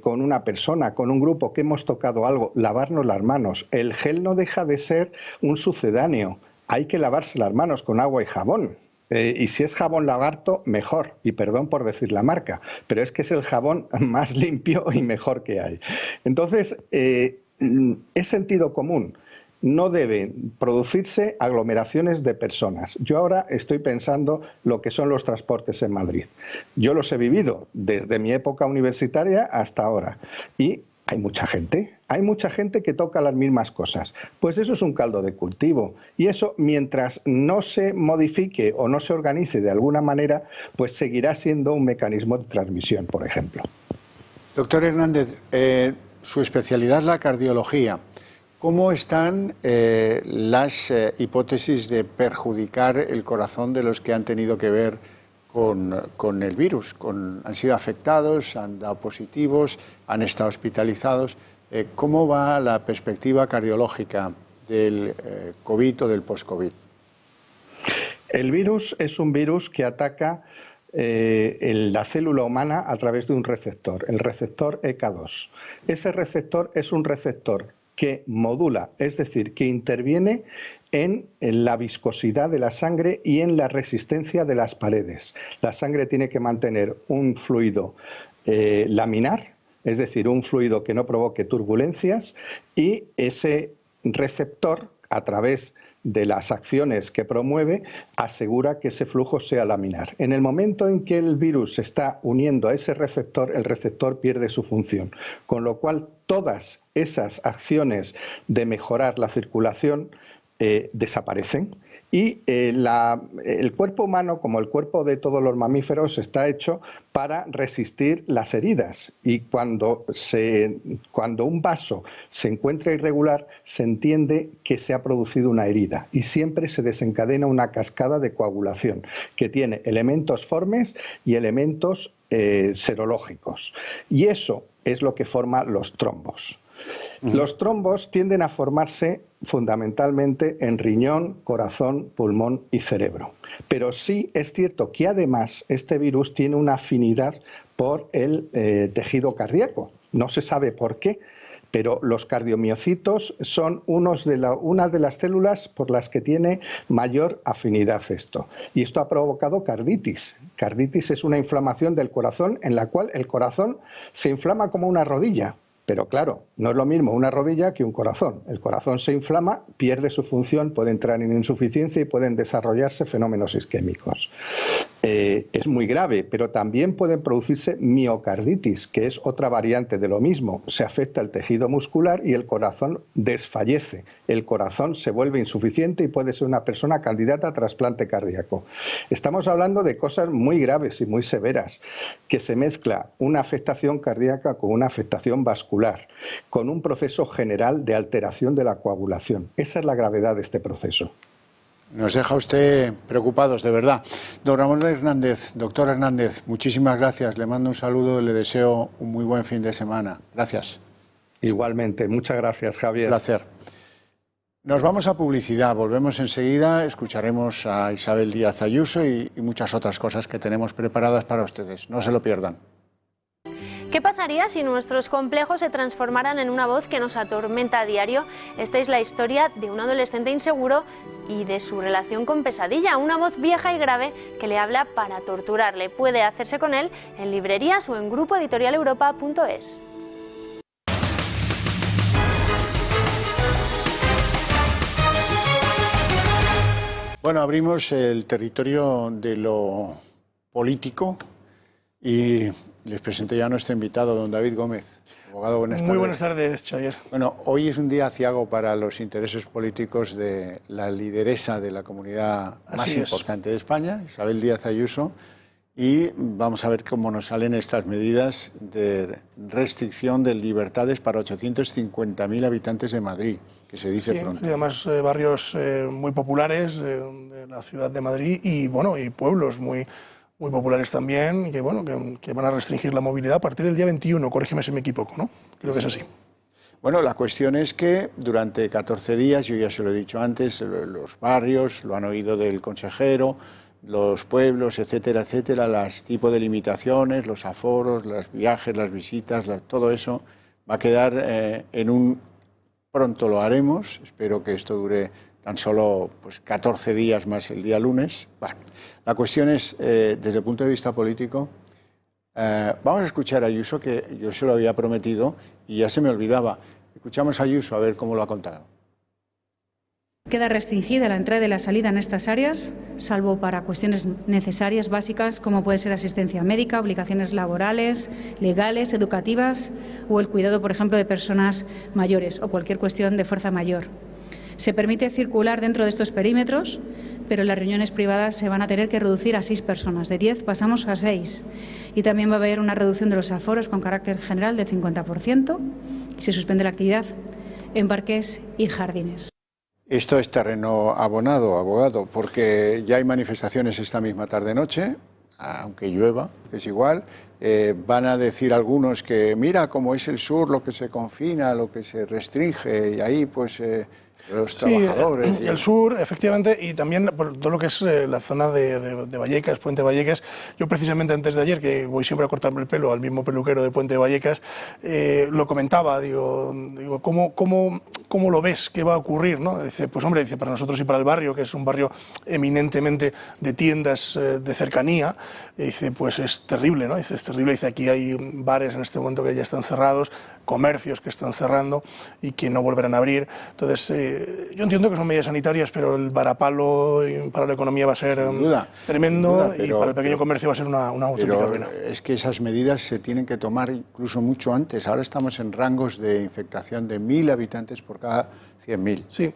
con una persona, con un grupo, que hemos tocado algo, lavarnos las manos. El gel no deja de ser un sucedáneo. Hay que lavarse las manos con agua y jabón. Y si es jabón lagarto, mejor, y perdón por decir la marca, pero es que es el jabón más limpio y mejor que hay. Entonces, es sentido común. No deben producirse aglomeraciones de personas. Yo ahora estoy pensando lo que son los transportes en Madrid. Yo los he vivido desde mi época universitaria hasta ahora, y hay mucha gente que toca las mismas cosas. Pues eso es un caldo de cultivo. Y eso, mientras no se modifique o no se organice de alguna manera, pues seguirá siendo un mecanismo de transmisión, por ejemplo. Doctor Hernández, su especialidad es la cardiología. ¿Cómo están las hipótesis de perjudicar el corazón de los que han tenido que ver con el virus? Han sido afectados, han dado positivos, han estado hospitalizados. ¿Cómo va la perspectiva cardiológica del COVID o del post-COVID? El virus es un virus que ataca la célula humana a través de un receptor, el receptor ECA2. Ese receptor es un receptor que modula, es decir, que interviene en la viscosidad de la sangre y en la resistencia de las paredes. La sangre tiene que mantener un fluido laminar, es decir, un fluido que no provoque turbulencias, y ese receptor, a través de las acciones que promueve, asegura que ese flujo sea laminar. En el momento en que el virus se está uniendo a ese receptor, el receptor pierde su función, con lo cual todas esas acciones de mejorar la circulación desaparecen, Y el cuerpo humano, como el cuerpo de todos los mamíferos, está hecho para resistir las heridas. Y cuando un vaso se encuentra irregular, se entiende que se ha producido una herida. Y siempre se desencadena una cascada de coagulación que tiene elementos formes y elementos serológicos. Y eso es lo que forma los trombos. Los trombos tienden a formarse fundamentalmente en riñón, corazón, pulmón y cerebro. Pero sí es cierto que además este virus tiene una afinidad por el tejido cardíaco. No se sabe por qué, pero los cardiomiocitos son una de las células por las que tiene mayor afinidad esto. Y esto ha provocado carditis. Carditis es una inflamación del corazón en la cual el corazón se inflama como una rodilla. Pero claro, no es lo mismo una rodilla que un corazón. El corazón se inflama, pierde su función, puede entrar en insuficiencia y pueden desarrollarse fenómenos isquémicos. Es muy grave, pero también pueden producirse miocarditis, que es otra variante de lo mismo. Se afecta el tejido muscular y el corazón desfallece. El corazón se vuelve insuficiente y puede ser una persona candidata a trasplante cardíaco. Estamos hablando de cosas muy graves y muy severas, que se mezcla una afectación cardíaca con una afectación vascular, con un proceso general de alteración de la coagulación. Esa es la gravedad de este proceso. Nos deja usted preocupados, de verdad. Don Ramón Hernández, doctor Hernández, muchísimas gracias. Le mando un saludo y le deseo un muy buen fin de semana. Gracias. Igualmente. Muchas gracias, Javier. Un placer. Nos vamos a publicidad. Volvemos enseguida. Escucharemos a Isabel Díaz Ayuso y muchas otras cosas que tenemos preparadas para ustedes. No se lo pierdan. ¿Qué pasaría si nuestros complejos se transformaran en una voz que nos atormenta a diario? Esta es la historia de un adolescente inseguro y de su relación con Pesadilla, una voz vieja y grave que le habla para torturarle. Puede hacerse con él en librerías o en grupoeditorialeuropa.es. Bueno, abrimos el territorio de lo político y les presento ya a nuestro invitado, don David Gómez. Abogado, buenas tardes. Muy buenas tardes, Xavier. Bueno, hoy es un día aciago para los intereses políticos de la lideresa de la comunidad más importante de España, Isabel Díaz Ayuso, y vamos a ver cómo nos salen estas medidas de restricción de libertades para 850.000 habitantes de Madrid, que se dice pronto. Y además barrios muy populares de la ciudad de Madrid y, bueno, y pueblos muy populares también, que, bueno, que van a restringir la movilidad a partir del día 21, corrígeme si me equivoco, ¿no? Creo que es así. Bueno, la cuestión es que durante 14 días, yo ya se lo he dicho antes, los barrios, lo han oído del consejero, los pueblos, etcétera, etcétera, los tipos de limitaciones, los aforos, los viajes, las visitas, todo eso va a quedar pronto lo haremos, espero que esto dure tan solo 14 días más el día lunes. Bueno, la cuestión es, desde el punto de vista político, vamos a escuchar a Ayuso, que yo se lo había prometido y ya se me olvidaba. Escuchamos a Ayuso a ver cómo lo ha contado. Queda restringida la entrada y la salida en estas áreas, salvo para cuestiones necesarias, básicas, como puede ser asistencia médica, obligaciones laborales, legales, educativas o el cuidado, por ejemplo, de personas mayores o cualquier cuestión de fuerza mayor. Se permite circular dentro de estos perímetros, pero las reuniones privadas se van a tener que reducir a 6 personas. De 10 pasamos a 6. Y también va a haber una reducción de los aforos con carácter general del 50% y se suspende la actividad en parques y jardines. Esto es terreno abonado, abogado, porque ya hay manifestaciones esta misma tarde-noche, aunque llueva, es igual. Van a decir algunos que mira cómo es el sur lo que se confina, lo que se restringe, y ahí pues los trabajadores. El sur, efectivamente, y también por todo lo que es la zona de Vallecas, Puente Vallecas. Yo precisamente antes de ayer, que voy siempre a cortarme el pelo al mismo peluquero de Puente Vallecas, lo comentaba, digo ¿cómo lo ves? ¿Qué va a ocurrir? ¿No? Dice, pues hombre, dice, para nosotros y para el barrio, que es un barrio eminentemente de tiendas de cercanía, dice, pues es terrible, ¿no? Dice, es terrible, dice, aquí hay bares en este momento que ya están cerrados, comercios que están cerrando y que no volverán a abrir. Entonces, yo entiendo que son medidas sanitarias, pero el varapalo para la economía va a ser tremendo y para el pequeño comercio va a ser una auténtica ruina. Es que esas medidas se tienen que tomar incluso mucho antes. Ahora estamos en rangos de infectación de 1.000 habitantes por cada 100.000. Sí.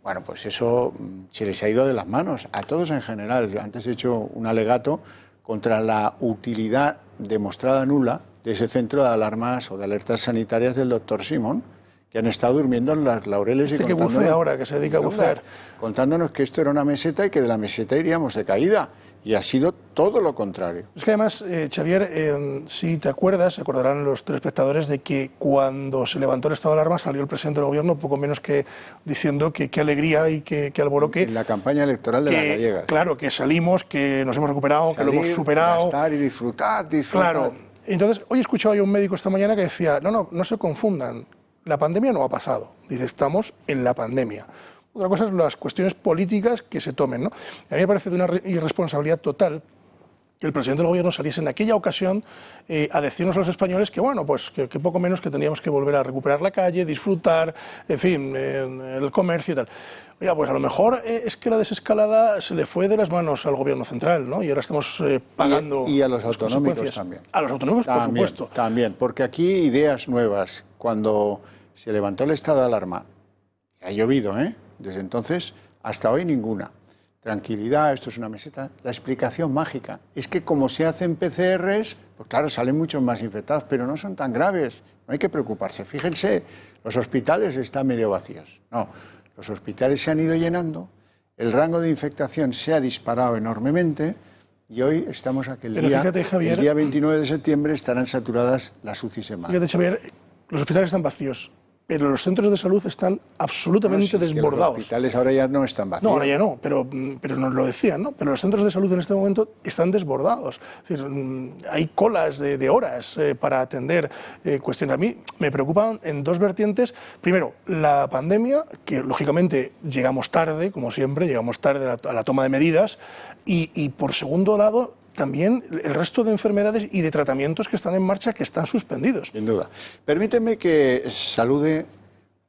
Bueno, pues eso se les ha ido de las manos, a todos en general. Antes he hecho un alegato contra la utilidad demostrada nula de ese centro de alarmas o de alertas sanitarias del doctor Simón, que han estado durmiendo en las laureles y que bucea ahora, que se dedica a bucear. Contándonos que esto era una meseta y que de la meseta iríamos de caída. Y ha sido todo lo contrario. Es que además, Xavier, si te acuerdas, se acordarán los telespectadores de que cuando se levantó el estado de alarma salió el presidente del gobierno poco menos que diciendo que qué alegría y que alboroque. En la campaña electoral de las gallegas. Claro, que salimos, que nos hemos recuperado, salir, que lo hemos superado. Gastar y disfrutar. Claro. Entonces, hoy escuchaba yo a un médico esta mañana que decía, no se confundan, la pandemia no ha pasado. Dice, estamos en la pandemia. Otra cosa es las cuestiones políticas que se tomen, ¿no? A mí me parece de una irresponsabilidad total que el presidente del gobierno saliese en aquella ocasión a decirnos a los españoles que, bueno, pues que poco menos que teníamos que volver a recuperar la calle, disfrutar, en fin, el comercio y tal. Oiga, pues a lo mejor es que la desescalada se le fue de las manos al gobierno central, ¿no? Y ahora estamos pagando y a los autonómicos también. A los autonómicos, por supuesto. También, porque aquí ideas nuevas. Cuando se levantó el estado de alarma, ha llovido, ¿eh? Desde entonces hasta hoy ninguna. Tranquilidad, esto es una meseta. La explicación mágica es que como se hacen PCRs, pues claro, salen muchos más infectados, pero no son tan graves, no hay que preocuparse. Fíjense, los hospitales están medio vacíos. No, los hospitales se han ido llenando, el rango de infectación se ha disparado enormemente y hoy estamos a que el día 29 de septiembre estarán saturadas las UCIs en Madrid. Fíjate, Xavier, los hospitales están vacíos, pero los centros de salud están absolutamente desbordados. Los hospitales ahora ya no están vacíos. No, ahora ya no, pero nos lo decían, ¿no? Pero los centros de salud en este momento están desbordados. Es decir, hay colas de horas para atender cuestiones. A mí me preocupan en dos vertientes. Primero, la pandemia, que lógicamente llegamos tarde, como siempre, llegamos tarde a la toma de medidas. Y por segundo lado, también el resto de enfermedades y de tratamientos que están en marcha, que están suspendidos. Sin duda. Permíteme que salude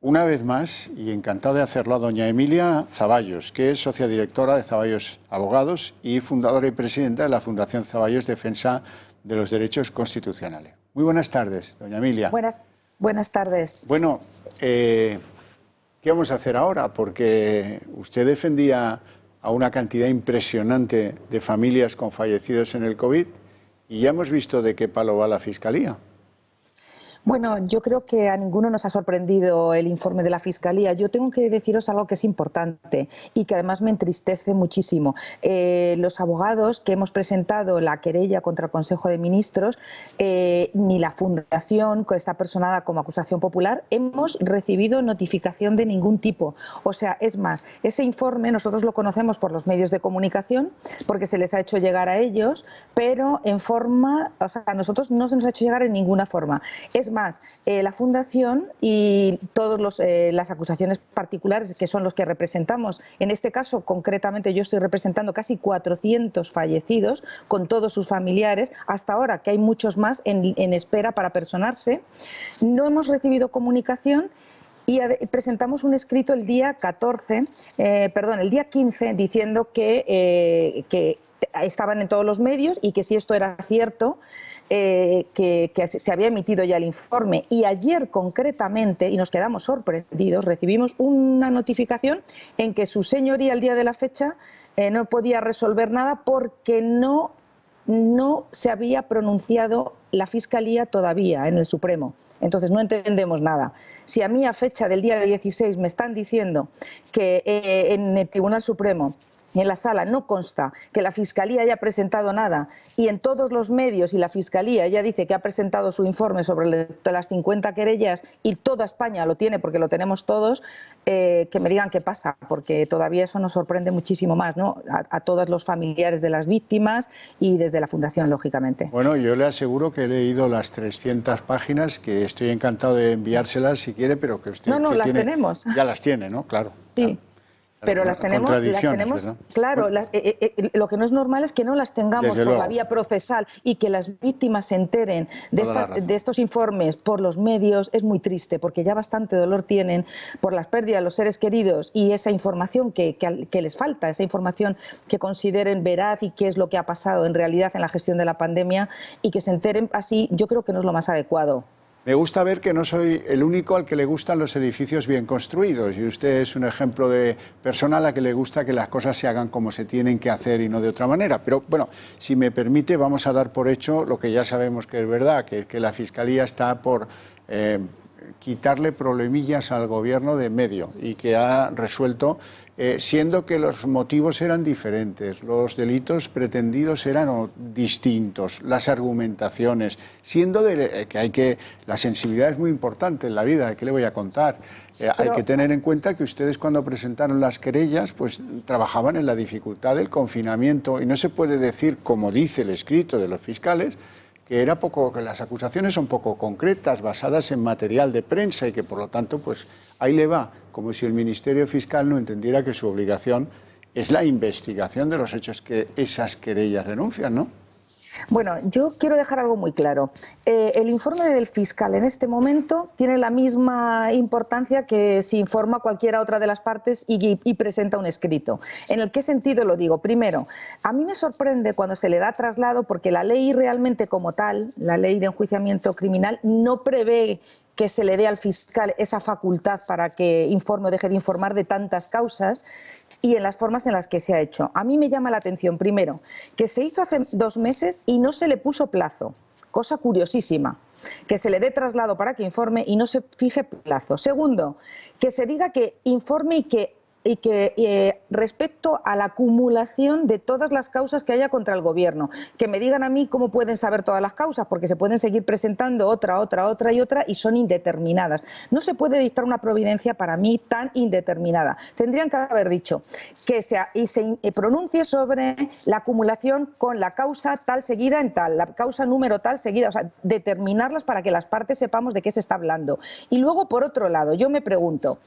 una vez más, y encantado de hacerlo, a doña Emilia Zaballos, que es socia directora de Zaballos Abogados y fundadora y presidenta de la Fundación Zaballos Defensa de los Derechos Constitucionales. Muy buenas tardes, doña Emilia. Buenas tardes. Bueno, ¿qué vamos a hacer ahora? Porque usted defendía a una cantidad impresionante de familias con fallecidos en el COVID y ya hemos visto de qué palo va la Fiscalía. Bueno, yo creo que a ninguno nos ha sorprendido el informe de la Fiscalía. Yo tengo que deciros algo que es importante y que además me entristece muchísimo. Los abogados que hemos presentado la querella contra el Consejo de Ministros, ni la Fundación, que está personada como acusación popular, hemos recibido notificación de ningún tipo. O sea, es más, ese informe nosotros lo conocemos por los medios de comunicación, porque se les ha hecho llegar a ellos, pero en forma, o sea, a nosotros no se nos ha hecho llegar en ninguna forma. Es más, la Fundación y todas las acusaciones particulares, que son los que representamos, en este caso concretamente yo estoy representando casi 400 fallecidos con todos sus familiares, hasta ahora que hay muchos más en espera para personarse, no hemos recibido comunicación. Y presentamos un escrito el día el día 15, diciendo que estaban en todos los medios y que si esto era cierto, que se había emitido ya el informe. Y ayer concretamente, y nos quedamos sorprendidos, recibimos una notificación en que su señoría al día de la fecha no podía resolver nada porque no se había pronunciado la Fiscalía todavía en el Supremo. Entonces no entendemos nada. Si a mí a fecha del día 16 me están diciendo que en el Tribunal Supremo, en la sala, no consta que la Fiscalía haya presentado nada y en todos los medios y la Fiscalía ya dice que ha presentado su informe sobre las 50 querellas y toda España lo tiene porque lo tenemos todos, que me digan qué pasa, porque todavía eso nos sorprende muchísimo más, ¿no? A todos los familiares de las víctimas y desde la Fundación, lógicamente. Bueno, yo le aseguro que he leído las 300 páginas, que estoy encantado de enviárselas si quiere, pero que usted... No, las tenemos. Ya las tiene, ¿no? Claro. Sí. Claro. Pero las tenemos, claro, lo que no es normal es que no las tengamos por la vía procesal y que las víctimas se enteren de estos informes por los medios. Es muy triste porque ya bastante dolor tienen por las pérdidas de los seres queridos y esa información que les falta, esa información que consideren veraz y qué es lo que ha pasado en realidad en la gestión de la pandemia, y que se enteren así, yo creo que no es lo más adecuado. Me gusta ver que no soy el único al que le gustan los edificios bien construidos, y usted es un ejemplo de persona a la que le gusta que las cosas se hagan como se tienen que hacer y no de otra manera. Pero bueno, si me permite, vamos a dar por hecho lo que ya sabemos que es verdad, que es que la Fiscalía está por quitarle problemillas al gobierno de en medio y que ha resuelto, siendo que los motivos eran diferentes, los delitos pretendidos eran distintos, las argumentaciones, siendo la sensibilidad es muy importante en la vida. ¿Qué le voy a contar? Hay que tener en cuenta que ustedes, cuando presentaron las querellas, pues trabajaban en la dificultad del confinamiento, y no se puede decir, como dice el escrito de los fiscales, que las acusaciones son poco concretas, basadas en material de prensa, y que por lo tanto, pues ahí le va, como si el Ministerio Fiscal no entendiera que su obligación es la investigación de los hechos que esas querellas denuncian, ¿no? Bueno, yo quiero dejar algo muy claro. El informe del fiscal en este momento tiene la misma importancia que si informa cualquiera otra de las partes y presenta un escrito. ¿En qué sentido lo digo? Primero, a mí me sorprende cuando se le da traslado, porque la ley realmente como tal, la ley de enjuiciamiento criminal, no prevé que se le dé al fiscal esa facultad para que informe o deje de informar de tantas causas, y en las formas en las que se ha hecho. A mí me llama la atención, primero, que se hizo hace 2 meses y no se le puso plazo, cosa curiosísima, que se le dé traslado para que informe y no se fije plazo. Segundo, que se diga que informe y que respecto a la acumulación de todas las causas que haya contra el gobierno, que me digan a mí cómo pueden saber todas las causas, porque se pueden seguir presentando otra y son indeterminadas. No se puede dictar una providencia para mí tan indeterminada. Tendrían que haber dicho que se pronuncie sobre la acumulación con la causa tal seguida en tal, la causa número tal seguida, o sea, determinarlas para que las partes sepamos de qué se está hablando. Y luego, por otro lado, yo me pregunto,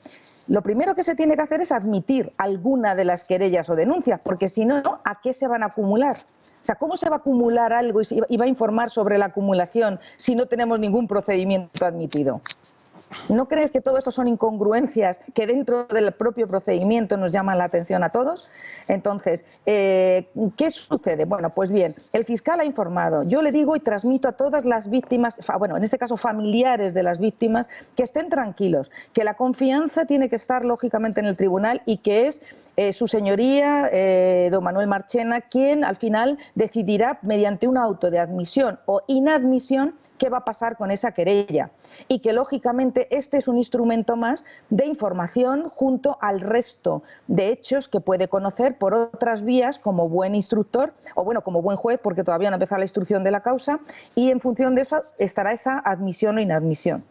lo primero que se tiene que hacer es admitir alguna de las querellas o denuncias, porque si no, ¿a qué se van a acumular? O sea, ¿cómo se va a acumular algo y va a informar sobre la acumulación si no tenemos ningún procedimiento admitido? ¿No crees que todo esto son incongruencias que dentro del propio procedimiento nos llaman la atención a todos? Entonces, ¿qué sucede? Bueno, pues bien, el fiscal ha informado. Yo le digo y transmito a todas las víctimas, bueno, en este caso familiares de las víctimas, que estén tranquilos, que la confianza tiene que estar lógicamente en el tribunal y que es su señoría, don Manuel Marchena, quien al final decidirá mediante un auto de admisión o inadmisión qué va a pasar con esa querella, y que lógicamente este es un instrumento más de información junto al resto de hechos que puede conocer por otras vías como buen instructor o bueno, como buen juez, porque todavía no ha empezado la instrucción de la causa, y en función de eso estará esa admisión o inadmisión.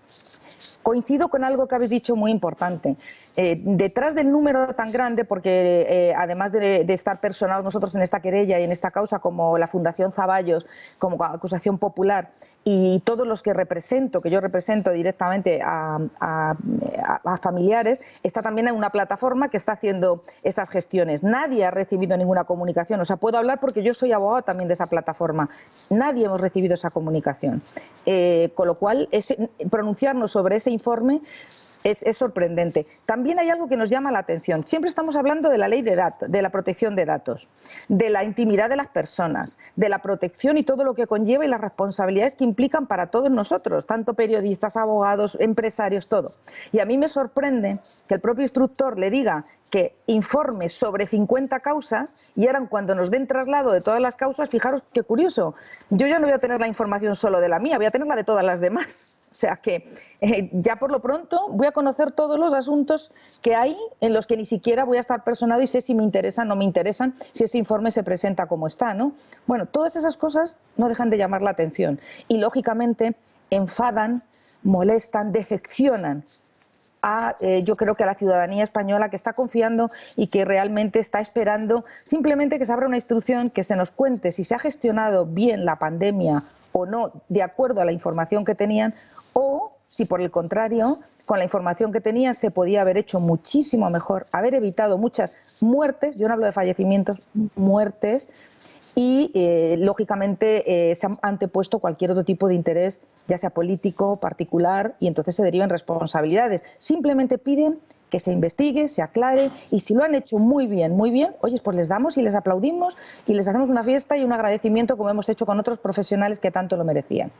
Coincido con algo que habéis dicho muy importante. Detrás del número tan grande, porque además de estar personados nosotros en esta querella y en esta causa como la Fundación Zaballos, como acusación popular, y todos los que yo represento directamente a familiares, está también en una plataforma que está haciendo esas gestiones. Nadie ha recibido ninguna comunicación. O sea, puedo hablar porque yo soy abogado también de esa plataforma. Nadie hemos recibido esa comunicación. Con lo cual, pronunciarnos sobre ese informe es sorprendente. También hay algo que nos llama la atención. Siempre estamos hablando de la ley de datos, de la protección de datos, de la intimidad de las personas, de la protección y todo lo que conlleva y las responsabilidades que implican para todos nosotros, tanto periodistas, abogados, empresarios, todo. Y a mí me sorprende que el propio instructor le diga que informe sobre 50 causas y ahora cuando nos den traslado de todas las causas, fijaros qué curioso, yo ya no voy a tener la información solo de la mía, voy a tener la de todas las demás. O sea que ya por lo pronto voy a conocer todos los asuntos que hay en los que ni siquiera voy a estar personado y sé si me interesan o no me interesan, si ese informe se presenta como está, ¿no? Bueno, todas esas cosas no dejan de llamar la atención y lógicamente enfadan, molestan, decepcionan yo creo que a la ciudadanía española, que está confiando y que realmente está esperando simplemente que se abra una instrucción, que se nos cuente si se ha gestionado bien la pandemia o no, de acuerdo a la información que tenían, o si por el contrario, con la información que tenían se podía haber hecho muchísimo mejor, haber evitado muchas muertes, yo no hablo de fallecimientos, muertes, y lógicamente se han antepuesto cualquier otro tipo de interés, ya sea político, particular, y entonces se derivan responsabilidades. Simplemente piden que se investigue, se aclare, y si lo han hecho muy bien, oye, pues les damos y les aplaudimos y les hacemos una fiesta y un agradecimiento como hemos hecho con otros profesionales que tanto lo merecían.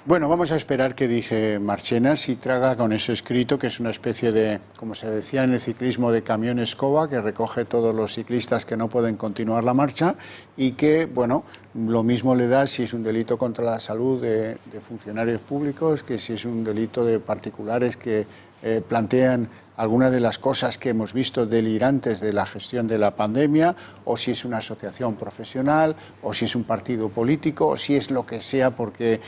Bueno, vamos a esperar qué dice Marchena, si traga con ese escrito, que es una especie de, como se decía en el ciclismo, de camión escoba, que recoge todos los ciclistas que no pueden continuar la marcha y que, bueno, lo mismo le da si es un delito contra la salud de funcionarios públicos, que si es un delito de particulares que plantean algunas de las cosas que hemos visto delirantes de la gestión de la pandemia, o si es una asociación profesional, o si es un partido político, o si es lo que sea, porque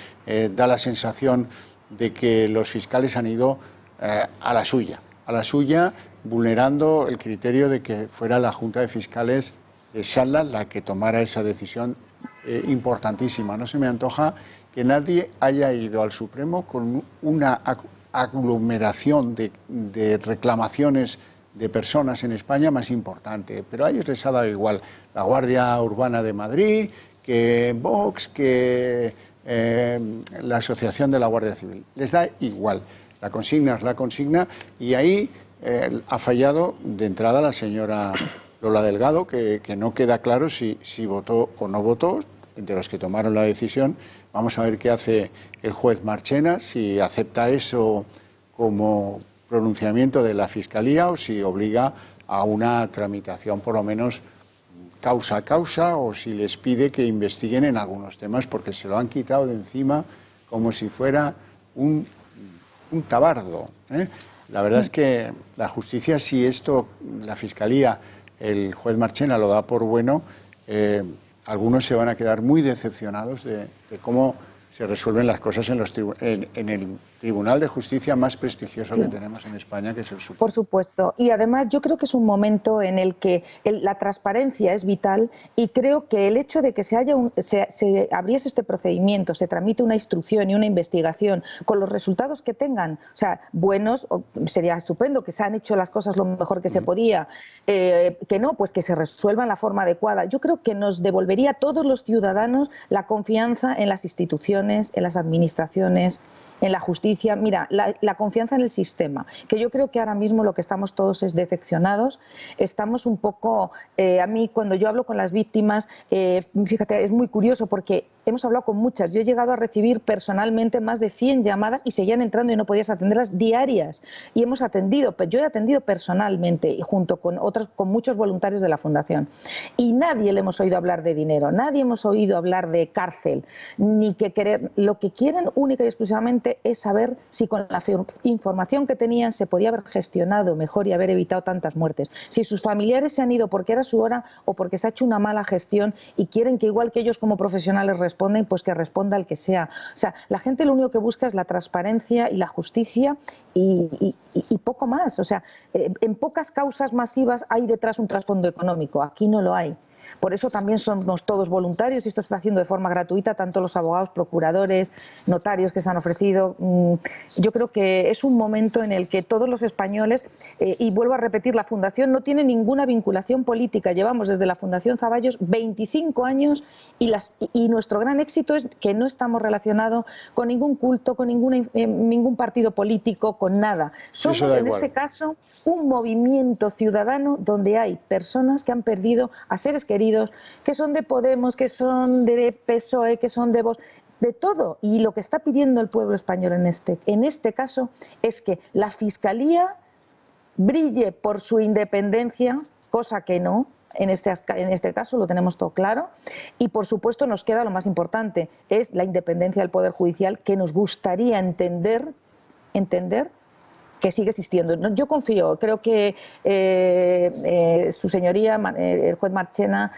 da la sensación de que los fiscales han ido a la suya, vulnerando el criterio de que fuera la Junta de Fiscales de Sala la que tomara esa decisión importantísima. No se me antoja que nadie haya ido al Supremo con una aglomeración de reclamaciones de personas en España más importante, pero a ellos les ha dado igual la Guardia Urbana de Madrid, que Vox, que la Asociación de la Guardia Civil. Les da igual, la consigna es la consigna, y ahí ha fallado de entrada la señora Lola Delgado, que no queda claro si votó o no votó, entre los que tomaron la decisión. Vamos a ver qué hace el juez Marchena, si acepta eso como pronunciamiento de la Fiscalía o si obliga a una tramitación por lo menos causa a causa, o si les pide que investiguen en algunos temas, porque se lo han quitado de encima como si fuera un tabardo, ¿eh? La verdad es que la justicia, si esto, la Fiscalía, el juez Marchena lo da por bueno, algunos se van a quedar muy decepcionados de cómo se resuelven las cosas en el Tribunal de Justicia más prestigioso que tenemos en España, que es el Supremo. Por supuesto. Y además yo creo que es un momento en el que la transparencia es vital, y creo que el hecho de que se abriese este procedimiento, se tramite una instrucción y una investigación con los resultados que tengan, o sea, buenos, sería estupendo, que se han hecho las cosas lo mejor que se podía, que no, pues que se resuelvan de la forma adecuada. Yo creo que nos devolvería a todos los ciudadanos la confianza en las instituciones, en las administraciones, en la justicia. Mira, la confianza en el sistema, que yo creo que ahora mismo lo que estamos todos es decepcionados. Estamos un poco, a mí cuando yo hablo con las víctimas, fíjate, es muy curioso porque hemos hablado con muchas. Yo he llegado a recibir personalmente más de 100 llamadas y seguían entrando y no podías atenderlas, diarias. Y hemos atendido, yo he atendido personalmente y junto con muchos voluntarios de la Fundación. Y nadie le hemos oído hablar de dinero, nadie hemos oído hablar de cárcel, ni que querer. Lo que quieren única y exclusivamente es saber si con la información que tenían se podía haber gestionado mejor y haber evitado tantas muertes. Si sus familiares se han ido porque era su hora o porque se ha hecho una mala gestión y quieren que igual que ellos como profesionales responden, pues que responda el que sea. O sea, la gente lo único que busca es la transparencia y la justicia y poco más. O sea, en pocas causas masivas hay detrás un trasfondo económico. Aquí no lo hay. Por eso también somos todos voluntarios y esto se está haciendo de forma gratuita, tanto los abogados, procuradores, notarios que se han ofrecido. Yo creo que es un momento en el que todos los españoles, y vuelvo a repetir, la Fundación no tiene ninguna vinculación política. Llevamos desde la Fundación Zaballos 25 años y nuestro gran éxito es que no estamos relacionados con ningún culto, con ningún partido político, con nada. Somos en este caso un movimiento ciudadano donde hay personas que han perdido a seres queridos, que son de Podemos, que son de PSOE, que son de Vox, de todo. Y lo que está pidiendo el pueblo español en este caso es que la Fiscalía brille por su independencia, cosa que no, en este caso lo tenemos todo claro, y por supuesto nos queda lo más importante, es la independencia del Poder Judicial, que nos gustaría entender que sigue existiendo. Yo confío, creo que su señoría, el juez Marchena,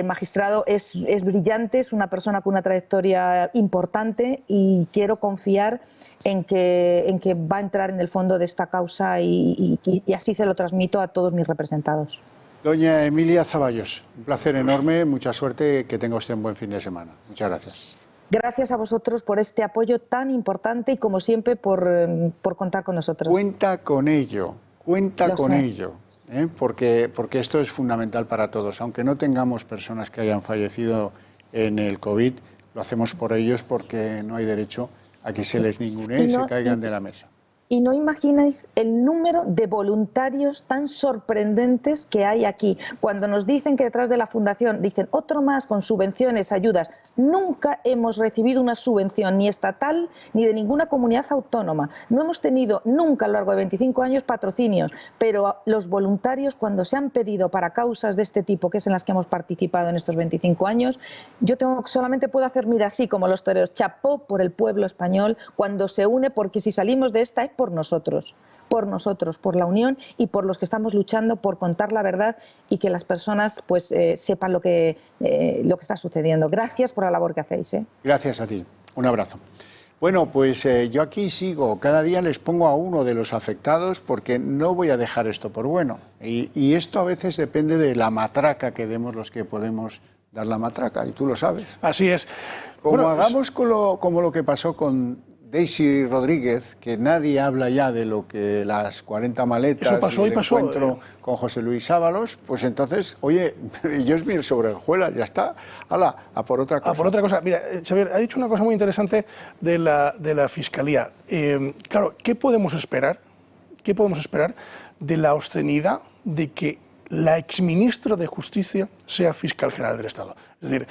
magistrado, es brillante, es una persona con una trayectoria importante y quiero confiar en que va a entrar en el fondo de esta causa y así se lo transmito a todos mis representados. Doña Emilia Zaballos, un placer enorme, mucha suerte, que tenga usted un buen fin de semana. Muchas gracias. Gracias a vosotros por este apoyo tan importante y, como siempre, por contar con nosotros. Cuenta con ello, porque esto es fundamental para todos. Aunque no tengamos personas que hayan fallecido en el COVID, lo hacemos por ellos porque no hay derecho a que se les ningune y se caigan de la mesa. Y no imagináis el número de voluntarios tan sorprendentes que hay aquí. Cuando nos dicen que detrás de la fundación, dicen otro más con subvenciones, ayudas. Nunca hemos recibido una subvención ni estatal ni de ninguna comunidad autónoma. No hemos tenido nunca a lo largo de 25 años patrocinios, pero los voluntarios cuando se han pedido para causas de este tipo, que es en las que hemos participado en estos 25 años, yo solamente puedo hacer, mira, así como los toreros, chapó por el pueblo español cuando se une, porque si salimos de esta es por nosotros, por la unión y por los que estamos luchando por contar la verdad y que las personas pues sepan lo que está sucediendo. Gracias por la labor que hacéis. Gracias a ti. Un abrazo. Bueno, pues yo aquí sigo. Cada día les pongo a uno de los afectados porque no voy a dejar esto por bueno. Y esto a veces depende de la matraca que demos los que podemos dar la matraca, y tú lo sabes. Así es. Como Bueno, hagamos como lo que pasó con Daisy Rodríguez, que nadie habla ya de lo que las 40 maletas eso pasó, y el encuentro con José Luis Ábalos, pues entonces, oye, yo es mi sobrejuela, ya está, hala, a por otra cosa. A por otra cosa. Mira, Xavier, ha dicho una cosa muy interesante de la Fiscalía. Claro, ¿qué podemos esperar? ¿Qué podemos esperar de la obscenidad de que la exministra de Justicia sea fiscal general del Estado? Es decir,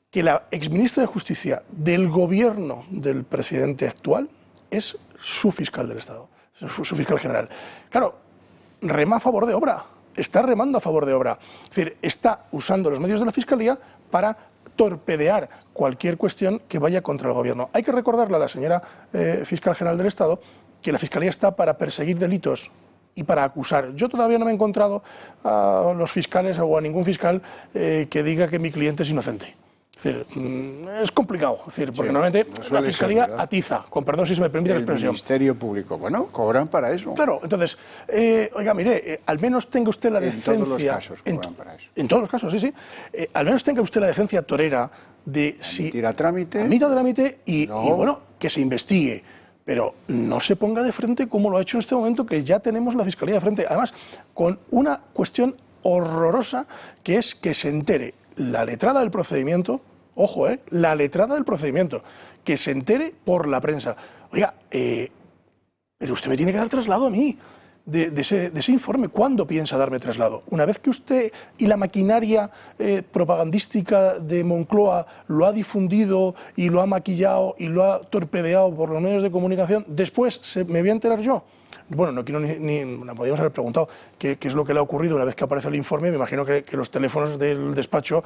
que la exministra de Justicia del gobierno del presidente actual es su fiscal del Estado, su fiscal general. Claro, rema a favor de obra, está remando a favor de obra. Es decir, está usando los medios de la Fiscalía para torpedear cualquier cuestión que vaya contra el gobierno. Hay que recordarle a la señora fiscal general del Estado que la Fiscalía está para perseguir delitos y para acusar. Yo todavía no me he encontrado a los fiscales o a ningún fiscal que diga que mi cliente es inocente. Es decir, es complicado, es decir, porque normalmente la Fiscalía atiza, con perdón si se me permite la expresión. El Ministerio Público, bueno, cobran para eso. Claro, entonces, oiga, mire, al menos tenga usted la decencia... En todos los casos cobran para eso. En todos los casos, sí, sí. Al menos tenga usted la decencia torera de si... Admitir a trámite. Admita trámite y, bueno, que se investigue. Pero no se ponga de frente como lo ha hecho en este momento, que ya tenemos la Fiscalía de frente. Además, con una cuestión horrorosa, que es que se entere la letrada del procedimiento, ojo, la letrada del procedimiento, que se entere por la prensa. Oiga, pero usted me tiene que dar traslado a mí de ese informe. ¿Cuándo piensa darme traslado? Una vez que usted y la maquinaria propagandística de Moncloa lo ha difundido y lo ha maquillado y lo ha torpedeado por los medios de comunicación, después me voy a enterar yo. Bueno, no quiero ni podríamos haber preguntado qué es lo que le ha ocurrido una vez que aparece el informe. Me imagino que los teléfonos del despacho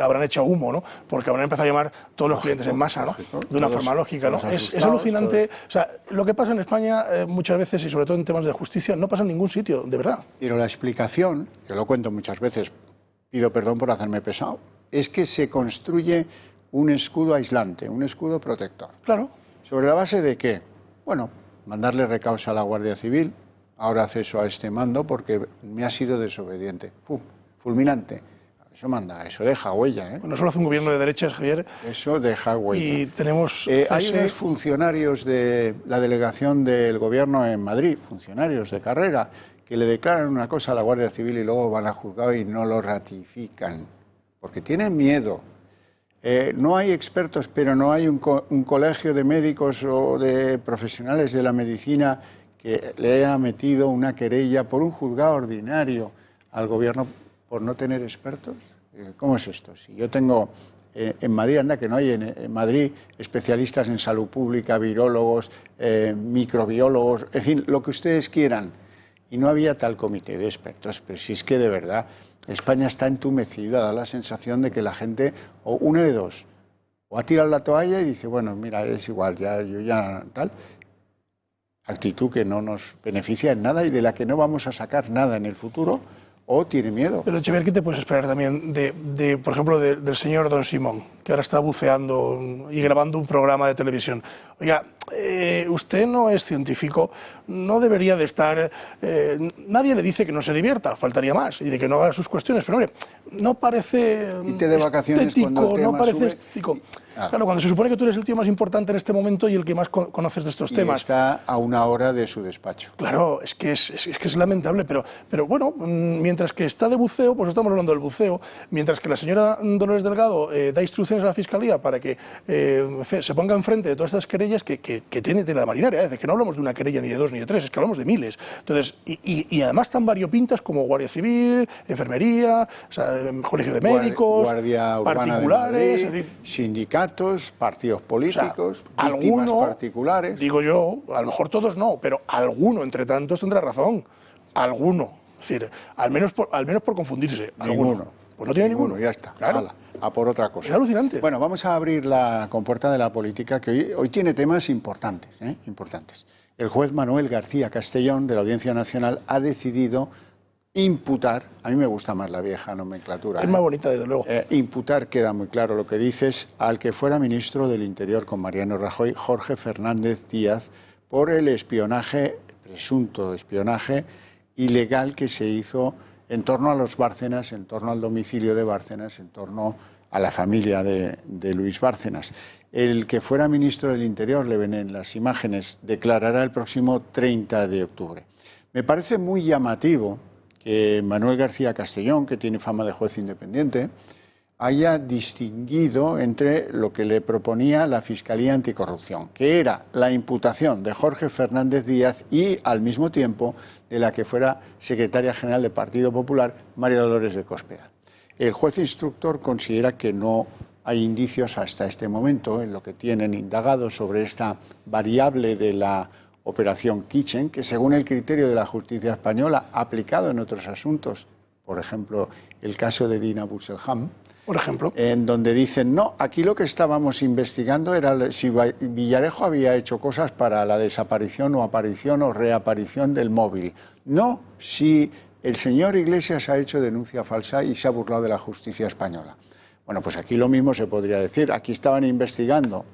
habrán echado humo, ¿no? Porque habrán empezado a llamar todos los clientes en masa, ¿no? De una forma lógica, ¿no? Es alucinante. O sea, lo que pasa en España muchas veces, y sobre todo en temas de justicia, no pasa en ningún sitio, de verdad. Pero la explicación, que lo cuento muchas veces, pido perdón por hacerme pesado, es que se construye un escudo aislante, un escudo protector. Claro. ¿Sobre la base de qué? Bueno, mandarle recausa a la Guardia Civil, ahora acceso a este mando porque me ha sido desobediente. Fulminante. Eso manda, eso deja huella. Bueno, eso lo hace un gobierno de derechas, Javier. Eso deja huella. Y tenemos... hay unos funcionarios de la delegación del gobierno en Madrid, funcionarios de carrera, que le declaran una cosa a la Guardia Civil y luego van a juzgado y no lo ratifican, porque tienen miedo. No hay expertos, pero no hay un colegio de médicos o de profesionales de la medicina que le haya metido una querella por un juzgado ordinario al gobierno por no tener expertos. ¿Cómo es esto? Si yo tengo en Madrid, anda que no hay en Madrid especialistas en salud pública, virólogos, microbiólogos, en fin, lo que ustedes quieran. Y no había tal comité de expertos, pero si es que de verdad España está entumecida, da la sensación de que la gente, o una de dos, o ha tirado la toalla y dice, bueno, mira, es igual, yo ya tal, actitud que no nos beneficia en nada y de la que no vamos a sacar nada en el futuro, o tiene miedo. Pero, Xavier, ¿qué te puedes esperar también por ejemplo, del señor Don Simón, que ahora está buceando y grabando un programa de televisión? Oiga, usted no es científico, no debería de estar... nadie le dice que no se divierta, faltaría más, y de que no haga sus cuestiones, pero hombre, no parece estético, no parece estético. Claro, cuando se supone que tú eres el tío más importante en este momento y el que más conoces de estos temas. Está a una hora de su despacho. Claro, es que es lamentable, pero bueno, mientras que está de buceo, pues estamos hablando del buceo, mientras que la señora Dolores Delgado da instrucciones instrucciones a la Fiscalía para que se ponga enfrente de todas estas querellas que tiene tela marinera, es decir, que no hablamos de una querella ni de 2 ni de 3, es que hablamos de miles. Entonces, y además tan variopintas como Guardia Civil, Enfermería, o sea, Colegio de Médicos, Guardia Urbana particulares, de Madrid, sindicatos, partidos políticos, o sea, víctimas particulares. Digo yo, a lo mejor todos no, pero alguno entre tantos tendrá razón. Alguno. Es decir, al menos por confundirse. Ninguno. Pues no tiene ninguno. Ya está. Claro. Hala, a por otra cosa. Es alucinante. Bueno, vamos a abrir la compuerta de la política, que hoy tiene temas importantes, importantes. El juez Manuel García Castellón, de la Audiencia Nacional, ha decidido imputar, a mí me gusta más la vieja nomenclatura. Es más bonita, desde luego. Imputar, queda muy claro lo que dices, al que fuera ministro del Interior con Mariano Rajoy, Jorge Fernández Díaz, por el espionaje, presunto espionaje ilegal que se hizo en torno a los Bárcenas, en torno al domicilio de Bárcenas, en torno a la familia de Luis Bárcenas. El que fuera ministro del Interior, le ven en las imágenes, declarará el próximo 30 de octubre. Me parece muy llamativo que Manuel García Castellón, que tiene fama de juez independiente, haya distinguido entre lo que le proponía la Fiscalía Anticorrupción, que era la imputación de Jorge Fernández Díaz y, al mismo tiempo, de la que fuera secretaria general del Partido Popular, María Dolores de Cospedal. El juez instructor considera que no hay indicios hasta este momento en lo que tienen indagado sobre esta variable de la Operación Kitchen, que según el criterio de la justicia española, aplicado en otros asuntos, por ejemplo, el caso de Dina Busselham, por ejemplo, en donde dicen, no, aquí lo que estábamos investigando era si Villarejo había hecho cosas para la desaparición o aparición o reaparición del móvil. No, si el señor Iglesias ha hecho denuncia falsa y se ha burlado de la justicia española. Bueno, pues aquí lo mismo se podría decir. Aquí estaban investigando,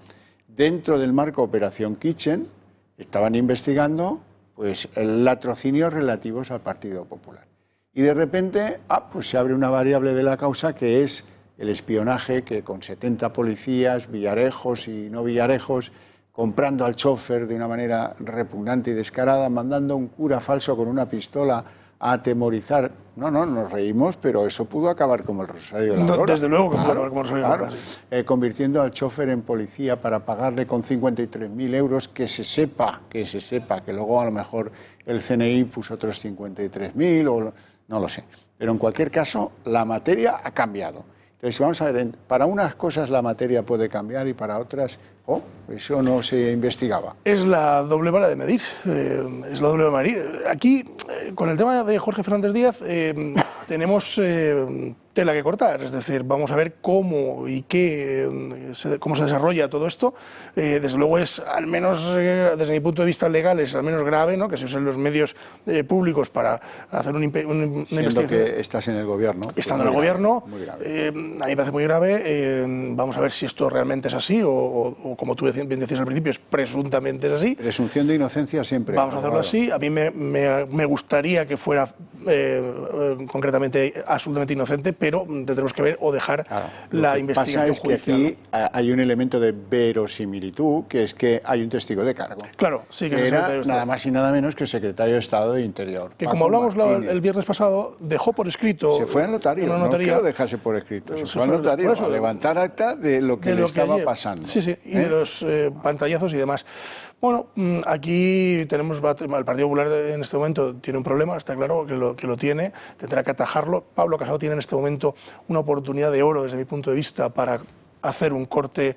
dentro del marco Operación Kitchen, estaban investigando pues latrocinios relativos al Partido Popular. Y de repente, pues se abre una variable de la causa que es el espionaje, que con 70 policías, villarejos y no villarejos, comprando al chofer de una manera repugnante y descarada, mandando a un cura falso con una pistola a atemorizar. No, nos reímos, pero eso pudo acabar como el Rosario de la Aurora. Desde luego que pudo acabar como el Rosario de la Aurora. Convirtiendo al chofer en policía para pagarle con 53.000 euros, que se sepa, que luego a lo mejor el CNI puso otros 53.000 o no lo sé. Pero en cualquier caso, la materia ha cambiado. Entonces, vamos a ver, para unas cosas la materia puede cambiar y para otras, eso no se investigaba. Es la doble vara de medir, es la doble vara de medir. Aquí, con el tema de Jorge Fernández Díaz, tenemos tela que cortar, es decir, vamos a ver cómo y cómo se desarrolla todo esto. Desde luego es, al menos desde mi punto de vista legal, es al menos grave, ¿no?, que se usen los medios públicos para hacer una investigación. Siendo que estás en el gobierno. Estando en el gobierno, muy grave. a mí me parece muy grave. Vamos a ver si esto realmente es así o como tú bien decías al principio, es presuntamente es así. Presunción de inocencia siempre. Vamos a hacerlo así. A mí me gustaría que fuera concretamente absolutamente inocente, pero tendremos que ver o dejar la investigación judicial. Lo que pasa es que aquí hay un elemento de verosimilitud, que es que hay un testigo de cargo. Claro, sí, que era nada más y nada menos que el secretario de Estado de Interior. Que como hablamos el viernes pasado, dejó por escrito. Se fue al notario, no que lo dejase por escrito, se fue al notario a levantar acta de lo que le estaba pasando. Sí, y de los pantallazos y demás. Bueno, aquí tenemos, el Partido Popular en este momento tiene un problema, está claro que lo tiene, tendrá que atajarlo. Pablo Casado tiene en este momento una oportunidad de oro desde mi punto de vista para hacer un corte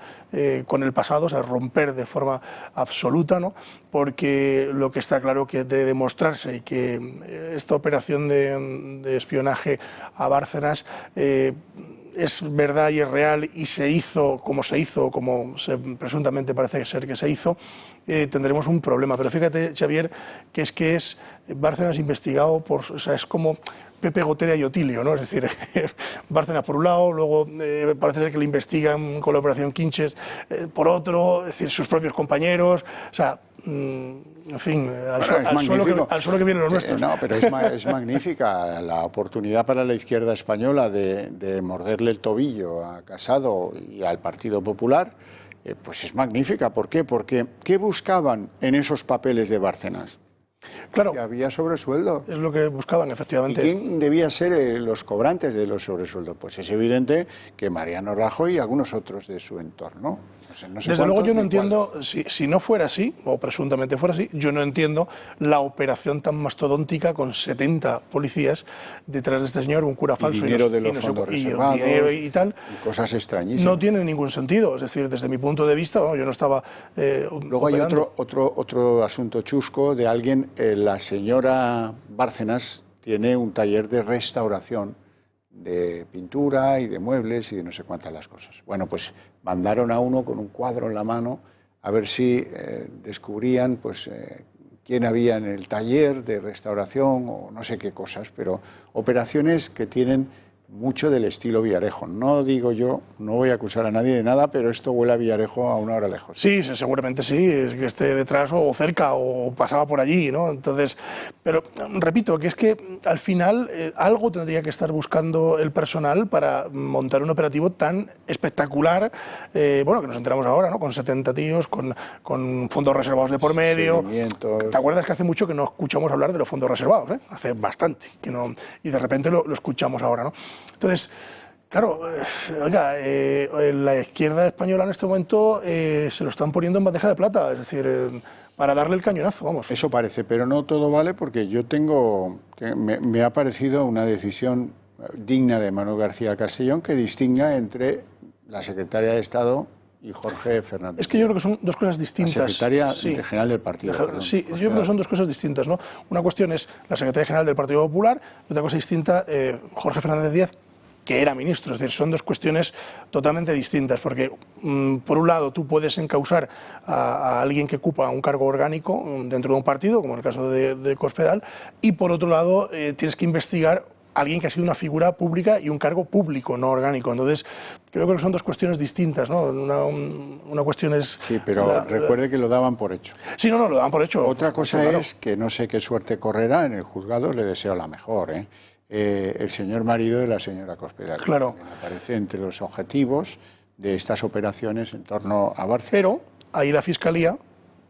con el pasado, o sea, romper de forma absoluta, ¿no? Porque lo que está claro que de demostrarse que esta operación de espionaje a Bárcenas es verdad y es real y se hizo, como presuntamente parece ser que se hizo, tendremos un problema. Pero fíjate, Xavier, que es Bárcenas investigado o sea, es como Pepe Gotera y Otilio, ¿no? Es decir, Bárcenas por un lado, luego parece ser que le investigan con la Operación Quinches por otro, es decir, sus propios compañeros, o sea, en fin, al suelo que vienen los nuestros. No, pero es magnífica la oportunidad para la izquierda española de morderle el tobillo a Casado y al Partido Popular, pues es magnífica. ¿Por qué? Porque ¿qué buscaban en esos papeles de Bárcenas? Claro. Que había sobresueldo. Es lo que buscaban, efectivamente. ¿Y quién debía ser los cobrantes de los sobresueldos? Pues es evidente que Mariano Rajoy y algunos otros de su entorno. No sé Desde luego yo no entiendo, si no fuera así, o presuntamente fuera así, yo no entiendo la operación tan mastodóntica con 70 policías detrás de este señor, un cura falso. Y dinero de los fondos reservados, dinero y tal. Y cosas extrañísimas. No tiene ningún sentido, es decir, desde mi punto de vista, yo no estaba Luego hay otro asunto chusco de alguien, la señora Bárcenas tiene un taller de restauración de pintura y de muebles y de no sé cuántas las cosas. Bueno, pues mandaron a uno con un cuadro en la mano a ver si descubrían pues quién había en el taller de restauración o no sé qué cosas, pero operaciones que tienen mucho del estilo Villarejo. No digo yo, no voy a acusar a nadie de nada, pero esto huele a Villarejo a una hora lejos. Sí, seguramente sí, es que esté detrás o cerca o pasaba por allí, ¿no? Entonces, pero repito, que es que al final algo tendría que estar buscando el personal para montar un operativo tan espectacular, bueno, que nos enteramos ahora, ¿no? Con 70 tíos, con fondos reservados de por medio. ¿Te acuerdas que hace mucho que no escuchamos hablar de los fondos reservados, ¿eh? Hace bastante, que no, y de repente lo escuchamos ahora, ¿no? Entonces, claro, oiga, la izquierda española en este momento se lo están poniendo en bandeja de plata, es decir, para darle el cañonazo, vamos. Eso parece, pero no todo vale porque yo me ha parecido una decisión digna de Manuel García Castellón que distinga entre la secretaria de Estado y Jorge Fernández. Es que yo creo que son dos cosas distintas. La secretaria general del partido. Sí, yo creo que son dos cosas distintas, ¿no? Una cuestión es la secretaria general del Partido Popular y otra cosa distinta, Jorge Fernández Díaz, que era ministro. Es decir, son dos cuestiones totalmente distintas, porque por un lado tú puedes encausar a alguien que ocupa un cargo orgánico dentro de un partido, como en el caso de Cospedal, y por otro lado tienes que investigar a alguien que ha sido una figura pública y un cargo público, no orgánico. Entonces, creo que son dos cuestiones distintas, ¿no? Una cuestión es... Sí, pero recuerde que lo daban por hecho. Sí, no, lo daban por hecho. Otra cosa es que no sé qué suerte correrá en el juzgado, le deseo la mejor, el señor marido de la señora Cospedal. Claro. Me aparece entre los objetivos de estas operaciones en torno a Barcelona. Pero ahí la Fiscalía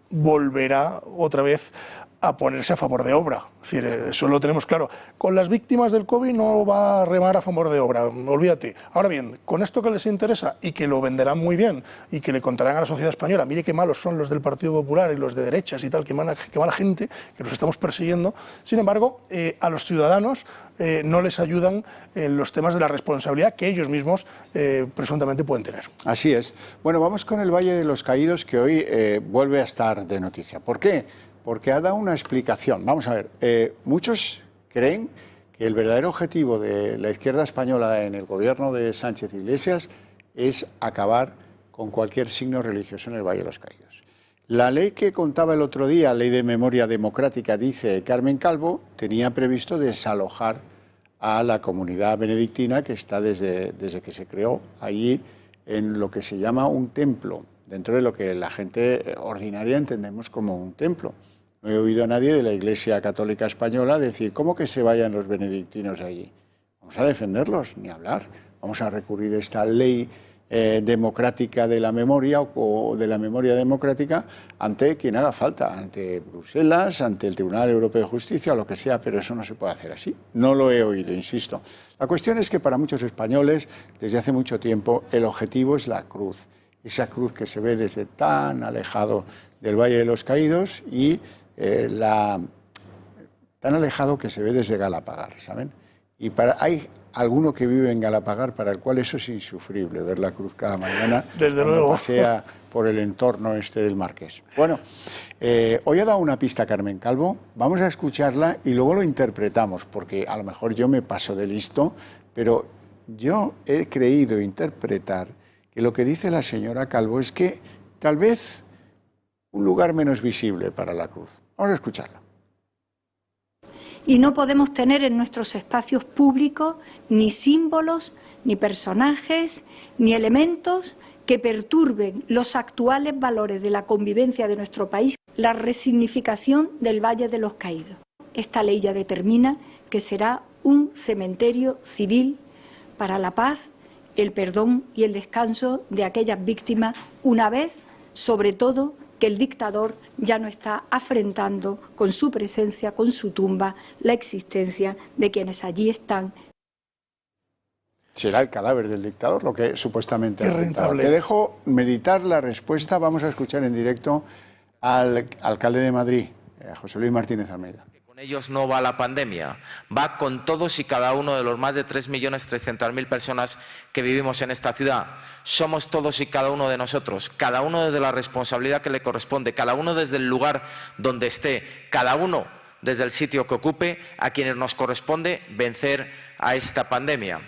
volverá otra vez a ponerse a favor de obra. Es decir, eso lo tenemos claro. Con las víctimas del COVID no va a remar a favor de obra, olvídate. Ahora bien, con esto que les interesa y que lo venderán muy bien y que le contarán a la sociedad española, mire qué malos son los del Partido Popular y los de derechas y tal, qué mala gente, que los estamos persiguiendo. Sin embargo, a los ciudadanos no les ayudan en los temas de la responsabilidad que ellos mismos presuntamente pueden tener. Así es. Bueno, vamos con el Valle de los Caídos, que hoy vuelve a estar de noticia. ¿Por qué? Porque ha dado una explicación. Vamos a ver, muchos creen que el verdadero objetivo de la izquierda española en el gobierno de Sánchez Iglesias es acabar con cualquier signo religioso en el Valle de los Caídos. La ley que contaba el otro día, Ley de Memoria Democrática, dice Carmen Calvo, tenía previsto desalojar a la comunidad benedictina que está desde que se creó allí en lo que se llama un templo, dentro de lo que la gente ordinaria entendemos como un templo. No he oído a nadie de la Iglesia Católica Española decir, ¿cómo que se vayan los benedictinos allí? Vamos a defenderlos, ni hablar. Vamos a recurrir a esta ley democrática de la memoria o de la memoria democrática ante quien haga falta, ante Bruselas, ante el Tribunal Europeo de Justicia o lo que sea, pero eso no se puede hacer así. No lo he oído, insisto. La cuestión es que para muchos españoles, desde hace mucho tiempo, el objetivo es la cruz. Esa cruz que se ve desde tan alejado del Valle de los Caídos y tan alejado que se ve desde Galapagar, ¿saben? Y hay alguno que vive en Galapagar para el cual eso es insufrible, ver la cruz cada mañana desde luego pasea por el entorno este del Marqués. Bueno, hoy ha dado una pista Carmen Calvo, vamos a escucharla y luego lo interpretamos, porque a lo mejor yo me paso de listo, pero yo he creído interpretar que lo que dice la señora Calvo es que tal vez un lugar menos visible para la cruz. Vamos a escucharla. Y no podemos tener en nuestros espacios públicos ni símbolos, ni personajes, ni elementos que perturben los actuales valores de la convivencia de nuestro país, la resignificación del Valle de los Caídos. Esta ley ya determina que será un cementerio civil para la paz, el perdón y el descanso de aquellas víctimas, una vez, sobre todo, que el dictador ya no está afrentando con su presencia, con su tumba, la existencia de quienes allí están. Será el cadáver del dictador lo que supuestamente ha afrontado. rentable. Te dejo meditar la respuesta. Vamos a escuchar en directo al alcalde de Madrid, a José Luis Martínez Almeida. Con ellos no va la pandemia, va con todos y cada uno de los más de 3.300.000 personas que vivimos en esta ciudad. Somos todos y cada uno de nosotros, cada uno desde la responsabilidad que le corresponde, cada uno desde el lugar donde esté, cada uno desde el sitio que ocupe, a quienes nos corresponde vencer a esta pandemia.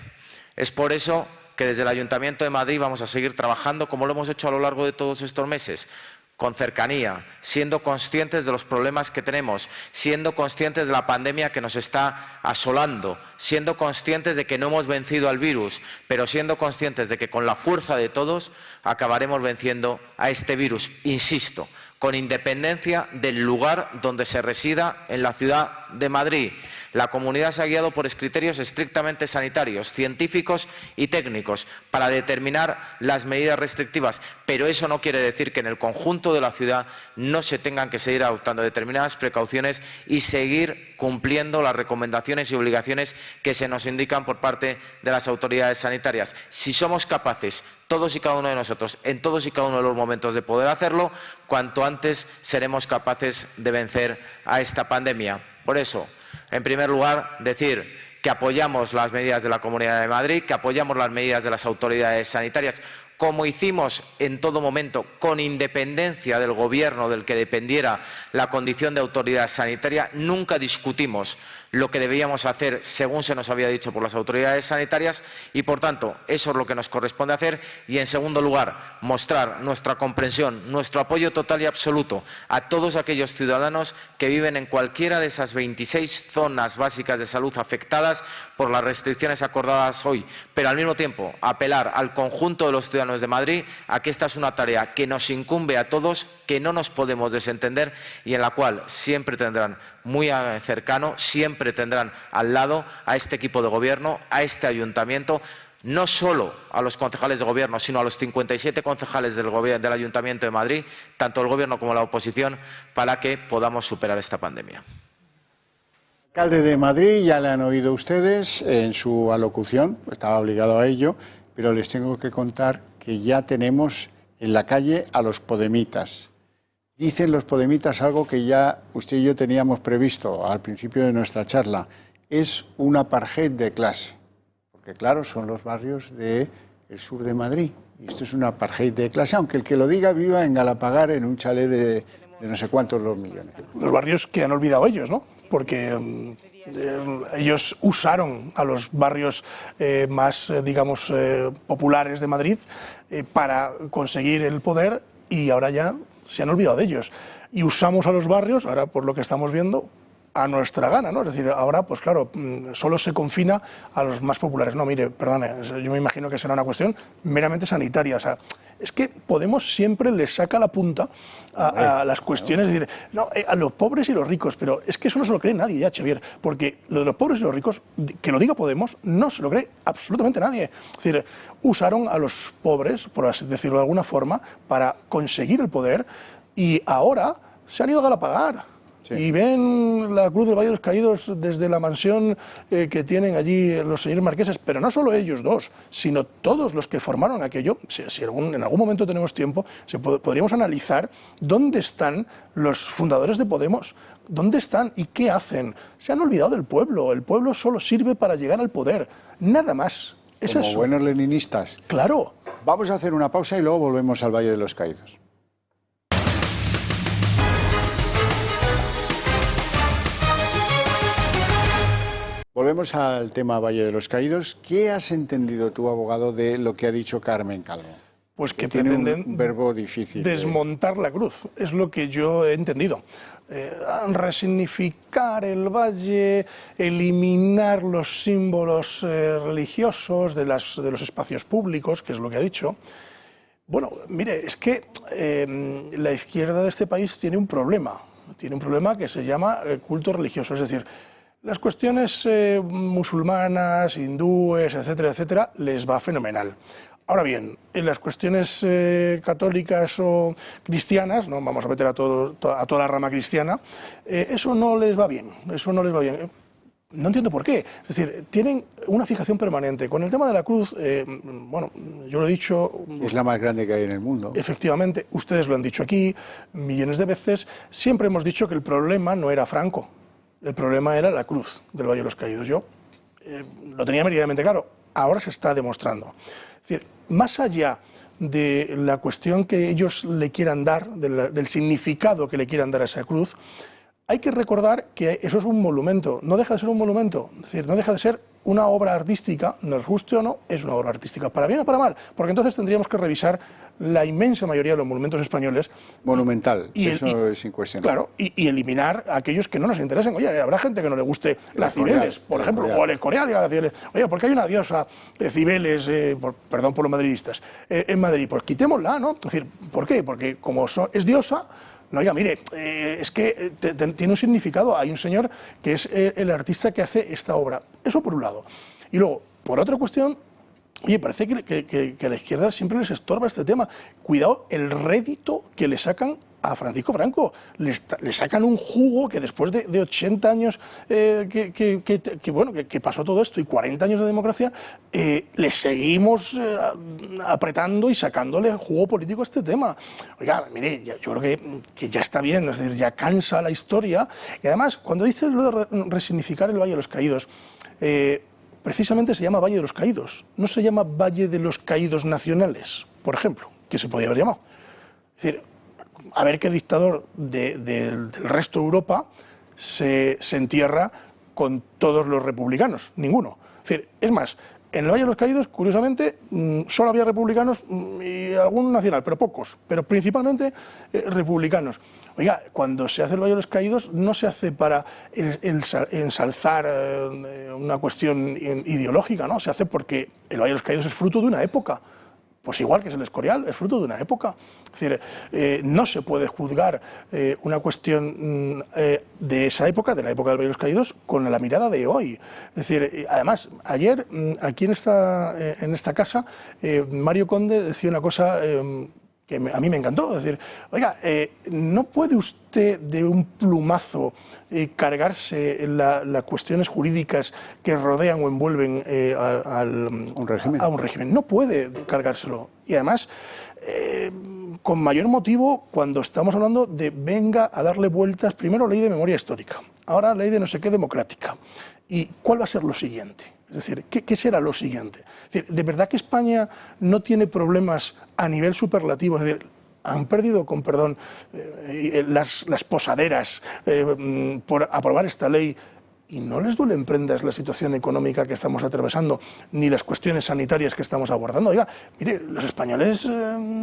Es por eso que desde el Ayuntamiento de Madrid vamos a seguir trabajando como lo hemos hecho a lo largo de todos estos meses, con cercanía, siendo conscientes de los problemas que tenemos, siendo conscientes de la pandemia que nos está asolando, siendo conscientes de que no hemos vencido al virus, pero siendo conscientes de que con la fuerza de todos acabaremos venciendo a este virus, insisto, con independencia del lugar donde se resida en la ciudad de Madrid. La comunidad se ha guiado por criterios estrictamente sanitarios, científicos y técnicos para determinar las medidas restrictivas, pero eso no quiere decir que en el conjunto de la ciudad no se tengan que seguir adoptando determinadas precauciones y seguir cumpliendo las recomendaciones y obligaciones que se nos indican por parte de las autoridades sanitarias. Si somos capaces, todos y cada uno de nosotros, en todos y cada uno de los momentos de poder hacerlo, cuanto antes seremos capaces de vencer a esta pandemia. Por eso, en primer lugar, decir que apoyamos las medidas de la Comunidad de Madrid, que apoyamos las medidas de las autoridades sanitarias, como hicimos en todo momento, con independencia del Gobierno del que dependiera la condición de autoridad sanitaria. Nunca discutimos lo que debíamos hacer según se nos había dicho por las autoridades sanitarias y, por tanto, eso es lo que nos corresponde hacer. Y, en segundo lugar, mostrar nuestra comprensión, nuestro apoyo total y absoluto a todos aquellos ciudadanos que viven en cualquiera de esas 26 zonas básicas de salud afectadas por las restricciones acordadas hoy, pero al mismo tiempo apelar al conjunto de los ciudadanos de Madrid a que esta es una tarea que nos incumbe a todos, que no nos podemos desentender y en la cual siempre tendrán muy cercano, siempre tendrán al lado a este equipo de gobierno, a este ayuntamiento, no solo a los concejales de gobierno, sino a los 57 concejales del Ayuntamiento de Madrid, tanto el gobierno como la oposición, para que podamos superar esta pandemia. Alcalde de Madrid, ya le han oído ustedes en su alocución, estaba obligado a ello, pero les tengo que contar que ya tenemos en la calle a los podemitas. Dicen los podemitas algo que ya usted y yo teníamos previsto al principio de nuestra charla. Es un apartheid de clase, porque claro, son los barrios del sur de Madrid. Y esto es un apartheid de clase, aunque el que lo diga viva en Galapagar en un chalet de no sé cuántos los millones. Los barrios que han olvidado ellos, ¿no? Porque ellos usaron a los barrios más, digamos, populares de Madrid para conseguir el poder y ahora ya se han olvidado de ellos. Y usamos a los barrios, ahora por lo que estamos viendo, a nuestra gana, ¿no? Es decir, ahora, pues claro, solo se confina a los más populares. No, mire, perdone, yo me imagino que será una cuestión meramente sanitaria. O sea, es que Podemos siempre le saca la punta a las cuestiones, es decir, no, a los pobres y los ricos, pero es que eso no se lo cree nadie ya, Xavier, porque lo de los pobres y los ricos, que lo diga Podemos, no se lo cree absolutamente nadie. Es decir, usaron a los pobres, por así decirlo de alguna forma, para conseguir el poder y ahora se han ido a Galapagar. Sí. Y ven la Cruz del Valle de los Caídos desde la mansión que tienen allí los señores marqueses, pero no solo ellos dos, sino todos los que formaron aquello. Si en algún momento tenemos tiempo, podríamos analizar dónde están los fundadores de Podemos, dónde están y qué hacen. Se han olvidado del pueblo, el pueblo solo sirve para llegar al poder, nada más. Es como eso. Buenos leninistas. Claro. Vamos a hacer una pausa y luego volvemos al Valle de los Caídos. Volvemos al tema Valle de los Caídos. ¿Qué has entendido tú, abogado, de lo que ha dicho Carmen Calvo? Pues que tiene pretenden un verbo difícil. Desmontar la cruz, es lo que yo he entendido. Resignificar el valle, eliminar los símbolos religiosos de los espacios públicos, que es lo que ha dicho. Bueno, mire, es que la izquierda de este país tiene un problema que se llama culto religioso, es decir, las cuestiones musulmanas, hindúes, etcétera, etcétera, les va fenomenal. Ahora bien, en las cuestiones católicas o cristianas, no vamos a meter a toda la rama cristiana, eso no les va bien, No entiendo por qué. Es decir, tienen una fijación permanente. Con el tema de la cruz, bueno, yo lo he dicho... Es la más grande que hay en el mundo. Efectivamente, ustedes lo han dicho aquí millones de veces. Siempre hemos dicho que el problema no era Franco, el problema era la cruz del Valle de los Caídos. Yo lo tenía meridianamente claro, ahora se está demostrando. Es decir, más allá de la cuestión que ellos le quieran dar, del significado que le quieran dar a esa cruz, hay que recordar que eso es un monumento, no deja de ser un monumento, es decir, no deja de ser una obra artística, nos guste o no, es una obra artística, para bien o para mal, porque entonces tendríamos que revisar la inmensa mayoría de los monumentos españoles. Monumental, eso es incuestionable. Claro, y eliminar a aquellos que no nos interesen. Oye, habrá gente que no le guste las Cibeles, por ejemplo, o el Escorial, diga las Cibeles. Oye, ¿por qué hay una diosa Cibeles, perdón por los madridistas, en Madrid? Pues quitémosla, ¿no? Es decir, ¿por qué? Porque como es diosa... No, oiga, mire, es que tiene un significado. Hay un señor que es el artista que hace esta obra. Eso por un lado. Y luego, por otra cuestión, oye, parece que a la izquierda siempre les estorba este tema. Cuidado el rédito que le sacan a Francisco Franco. Le sacan un jugo que después de 80 años que pasó todo esto y 40 años de democracia, le seguimos apretando y sacándole jugo político a este tema. Oiga, mire, yo creo que ya está bien, es decir, ya cansa la historia. Y además, cuando dices lo de resignificar el Valle de los Caídos, precisamente se llama Valle de los Caídos, no se llama Valle de los Caídos Nacionales, por ejemplo, que se podía haber llamado. Es decir, a ver qué dictador del resto de Europa se entierra con todos los republicanos. Ninguno. Es decir, es más, en el Valle de los Caídos, curiosamente, solo había republicanos y algún nacional, pero pocos, pero principalmente republicanos. Oiga, cuando se hace el Valle de los Caídos no se hace para ensalzar una cuestión ideológica, ¿no? Se hace porque el Valle de los Caídos es fruto de una época. Pues igual que es el Escorial, es fruto de una época. Es decir, no se puede juzgar una cuestión de esa época, de la época del Valle de los Caídos, con la mirada de hoy. Es decir, además, ayer, aquí en esta casa, Mario Conde decía una cosa que a mí me encantó. Es decir, oiga, no puede usted de un plumazo cargarse las cuestiones jurídicas que rodean o envuelven a un régimen. No puede cargárselo. Y además, con mayor motivo, cuando estamos hablando de venga a darle vueltas, primero ley de memoria histórica, ahora ley de no sé qué democrática. ¿Y cuál va a ser lo siguiente? Es decir, ¿qué será lo siguiente? Es decir, ¿de verdad que España no tiene problemas a nivel superlativo? Es decir, han perdido, con perdón, las posaderas por aprobar esta ley y no les duele en prendas la situación económica que estamos atravesando, ni las cuestiones sanitarias que estamos abordando. Oiga, mire, los españoles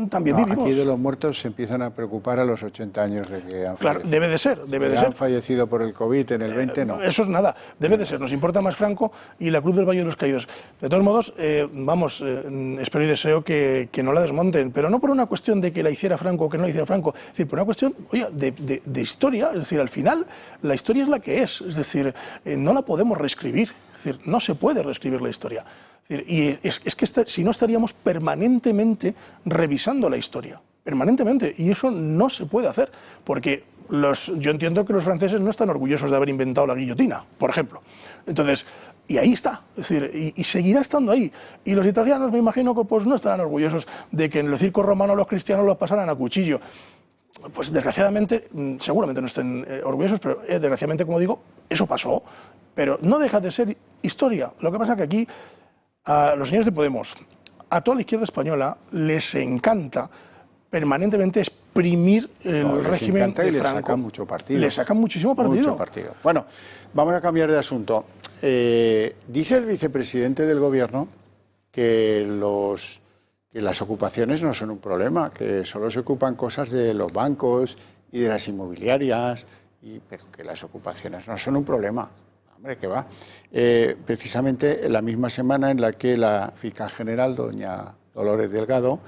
también vivimos. Aquí de los muertos se empiezan a preocupar a los 80 años de que han fallecido. Claro, debe de ser. Han fallecido por el COVID, en el 20 no. Eso es nada, debe de ser. Nos importa más Franco y la Cruz del Valle de los Caídos. De todos modos, espero y deseo que no la desmonten, pero no por una cuestión de que la hiciera Franco o que no la hiciera Franco, es decir, por una cuestión, oye, de historia. Es decir, al final, la historia es la que es. Es decir, no la podemos reescribir, es decir, no se puede reescribir la historia. Es decir, y es que si no estaríamos permanentemente revisando la historia, permanentemente, y eso no se puede hacer, porque yo entiendo que los franceses no están orgullosos de haber inventado la guillotina, por ejemplo. Entonces, y ahí está, es decir, y seguirá estando ahí. Y los italianos, me imagino que pues no estarán orgullosos de que en los circos romanos los cristianos los pasaran a cuchillo. Pues desgraciadamente, seguramente no estén orgullosos, pero desgraciadamente, como digo, eso pasó, pero no deja de ser historia. Lo que pasa es que aquí a los señores de Podemos, a toda la izquierda española, les encanta permanentemente exprimir el régimen de Franco. Le sacan mucho partido. Le sacan muchísimo partido. Mucho partido. Bueno, vamos a cambiar de asunto. Dice el vicepresidente del Gobierno que las ocupaciones no son un problema, que solo se ocupan cosas de los bancos y de las inmobiliarias, pero que las ocupaciones no son un problema. Hombre, que va. Precisamente en la misma semana en la que la fiscal general, doña Dolores Delgado,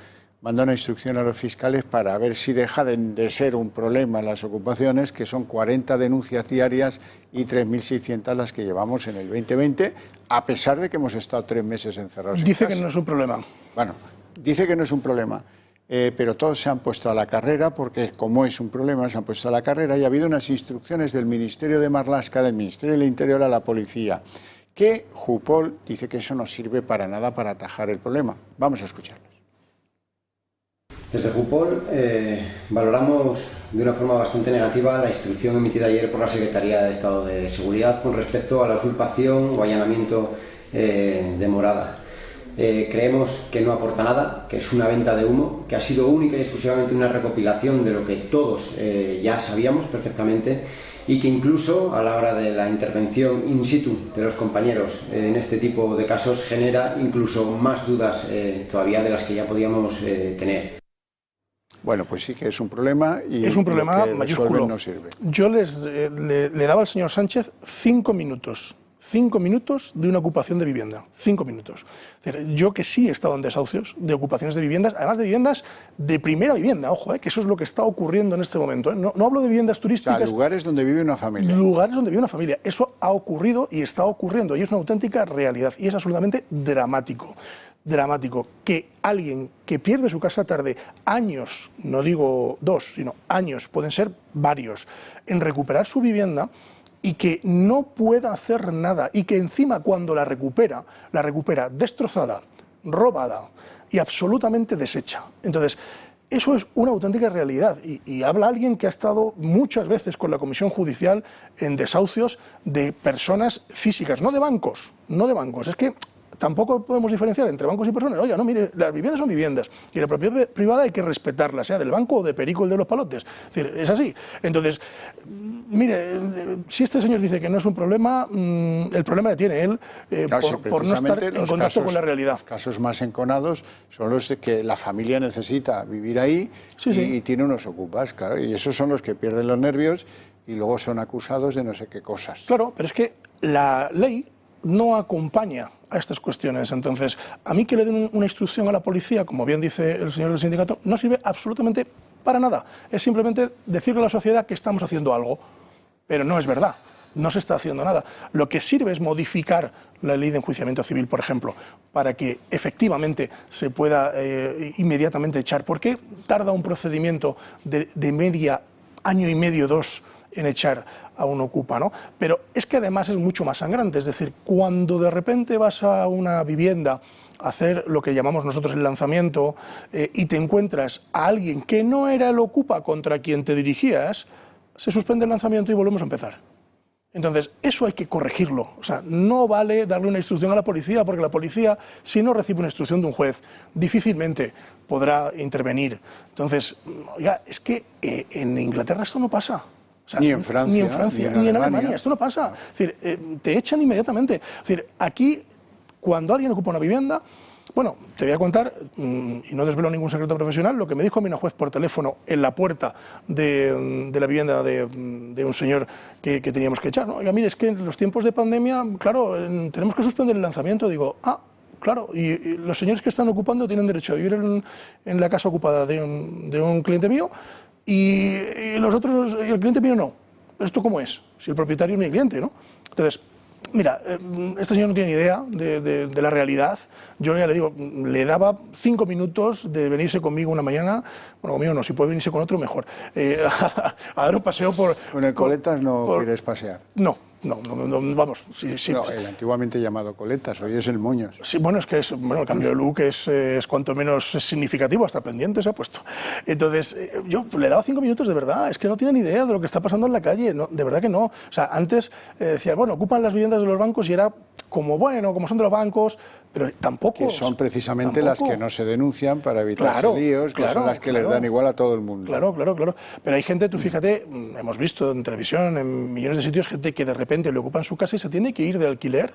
manda una instrucción a los fiscales para ver si dejan de ser un problema las ocupaciones, que son 40 denuncias diarias y 3.600 las que llevamos en el 2020, a pesar de que hemos estado 3 meses encerrados. Dice en casa. que no es un problema. Bueno, dice que no es un problema, pero todos se han puesto a la carrera, porque como es un problema, se han puesto a la carrera y ha habido unas instrucciones del Ministerio de Marlaska, del Ministerio del Interior a la policía, que Jupol dice que eso no sirve para nada para atajar el problema. Vamos a escucharlos. Desde Jupol valoramos de una forma bastante negativa la instrucción emitida ayer por la Secretaría de Estado de Seguridad con respecto a la usurpación o allanamiento de morada. Creemos que no aporta nada, que es una venta de humo, que ha sido única y exclusivamente una recopilación de lo que todos ya sabíamos perfectamente y que incluso a la hora de la intervención in situ de los compañeros en este tipo de casos genera incluso más dudas todavía de las que ya podíamos tener. Bueno, pues sí que es un problema y es un problema mayúsculo. No sirve. Yo le daba al señor Sánchez 5 minutos. 5 minutos de una ocupación de vivienda, 5 minutos. Es decir, yo que sí he estado en desahucios de ocupaciones de viviendas, además de viviendas de primera vivienda, ojo, que eso es lo que está ocurriendo en este momento. No hablo de viviendas turísticas. O sea, lugares donde vive una familia. Lugares donde vive una familia. Eso ha ocurrido y está ocurriendo y es una auténtica realidad y es absolutamente dramático. Dramático que alguien que pierde su casa tarde años, no digo 2, sino años, pueden ser varios, en recuperar su vivienda y que no pueda hacer nada y que encima cuando la recupera destrozada, robada y absolutamente deshecha. Entonces, eso es una auténtica realidad y habla alguien que ha estado muchas veces con la Comisión Judicial en desahucios de personas físicas, no de bancos, es que tampoco podemos diferenciar entre bancos y personas. Oye, no, mire, las viviendas son viviendas y la propiedad privada hay que respetarla, sea del banco o de Perico el de los palotes. Es decir, es así. Entonces, mire, si este señor dice que no es un problema, el problema le tiene él por no estar en contacto con la realidad. Los casos más enconados son los de que la familia necesita vivir ahí y tiene unos ocupas, claro, y esos son los que pierden los nervios y luego son acusados de no sé qué cosas. Claro, pero es que la ley no acompaña a estas cuestiones. Entonces, a mí que le den una instrucción a la policía, como bien dice el señor del sindicato, no sirve absolutamente para nada. Es simplemente decirle a la sociedad que estamos haciendo algo, pero no es verdad. No se está haciendo nada. Lo que sirve es modificar la ley de enjuiciamiento civil, por ejemplo, para que efectivamente se pueda inmediatamente echar. ¿Por qué tarda un procedimiento de media año y medio, 2, en echar a un ocupa, ¿no? Pero es que además es mucho más sangrante, es decir, cuando de repente vas a una vivienda a hacer lo que llamamos nosotros el lanzamiento y te encuentras a alguien que no era el ocupa contra quien te dirigías, se suspende el lanzamiento y volvemos a empezar. Entonces, eso hay que corregirlo. O sea, no vale darle una instrucción a la policía, porque la policía, si no recibe una instrucción de un juez, difícilmente podrá intervenir. Entonces, oiga, es que en Inglaterra esto no pasa. O sea, ni en Francia, ni en Alemania. Esto no pasa. Es decir, te echan inmediatamente. Es decir, aquí, cuando alguien ocupa una vivienda, bueno, te voy a contar, y no desvelo ningún secreto profesional, lo que me dijo a mí una juez por teléfono en la puerta de la vivienda de un señor que teníamos que echar, ¿no? Oiga, mire, es que en los tiempos de pandemia, claro, tenemos que suspender el lanzamiento. Digo, claro, y los señores que están ocupando tienen derecho a vivir en la casa ocupada de un cliente mío, y los otros, el cliente mío no. ¿Esto cómo es? Si el propietario es mi cliente, ¿no? Entonces, mira, este señor no tiene ni idea de la realidad. Yo ya le digo, le daba 5 minutos de venirse conmigo una mañana, bueno, conmigo no, si puede venirse con otro, mejor, a dar un paseo por... ¿Con el Coletas no quieres pasear? No, vamos. Sí. No, el antiguamente llamado Coletas, hoy es el Muñoz. Sí, bueno, es que el cambio de look es cuanto menos significativo, hasta pendiente se ha puesto. Entonces, yo le daba 5 minutos de verdad, es que no tiene ni idea de lo que está pasando en la calle, no, de verdad que no. O sea, antes decía, bueno, ocupan las viviendas de los bancos y era como son de los bancos, pero tampoco... Que son precisamente las que no se denuncian para evitarse líos, que son las que les dan igual a todo el mundo. Claro. Pero hay gente, tú fíjate, hemos visto en televisión, en millones de sitios, gente que de repente le ocupan su casa y se tiene que ir de alquiler,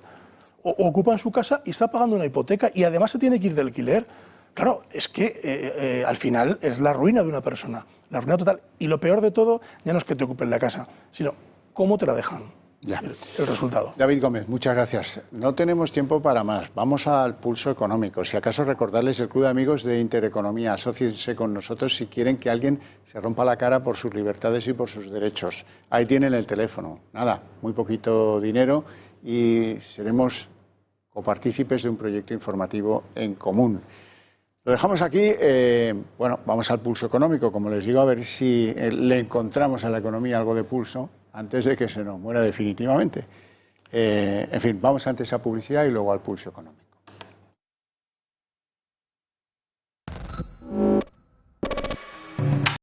o ocupan su casa y está pagando una hipoteca y además se tiene que ir de alquiler. Claro, es que al final es la ruina de una persona, la ruina total. Y lo peor de todo ya no es que te ocupen la casa, sino cómo te la dejan. Ya. El resultado. David Gómez, muchas gracias. No tenemos tiempo para más. Vamos al pulso económico. Si acaso recordarles el Club de Amigos de Intereconomía. Asóciense con nosotros si quieren que alguien se rompa la cara por sus libertades y por sus derechos. Ahí tienen el teléfono. Nada, muy poquito dinero y seremos copartícipes de un proyecto informativo en común. Lo dejamos aquí. Bueno, vamos al pulso económico, como les digo, a ver si le encontramos a la economía algo de pulso antes de que se nos muera definitivamente. En fin, vamos antes a publicidad y luego al pulso económico.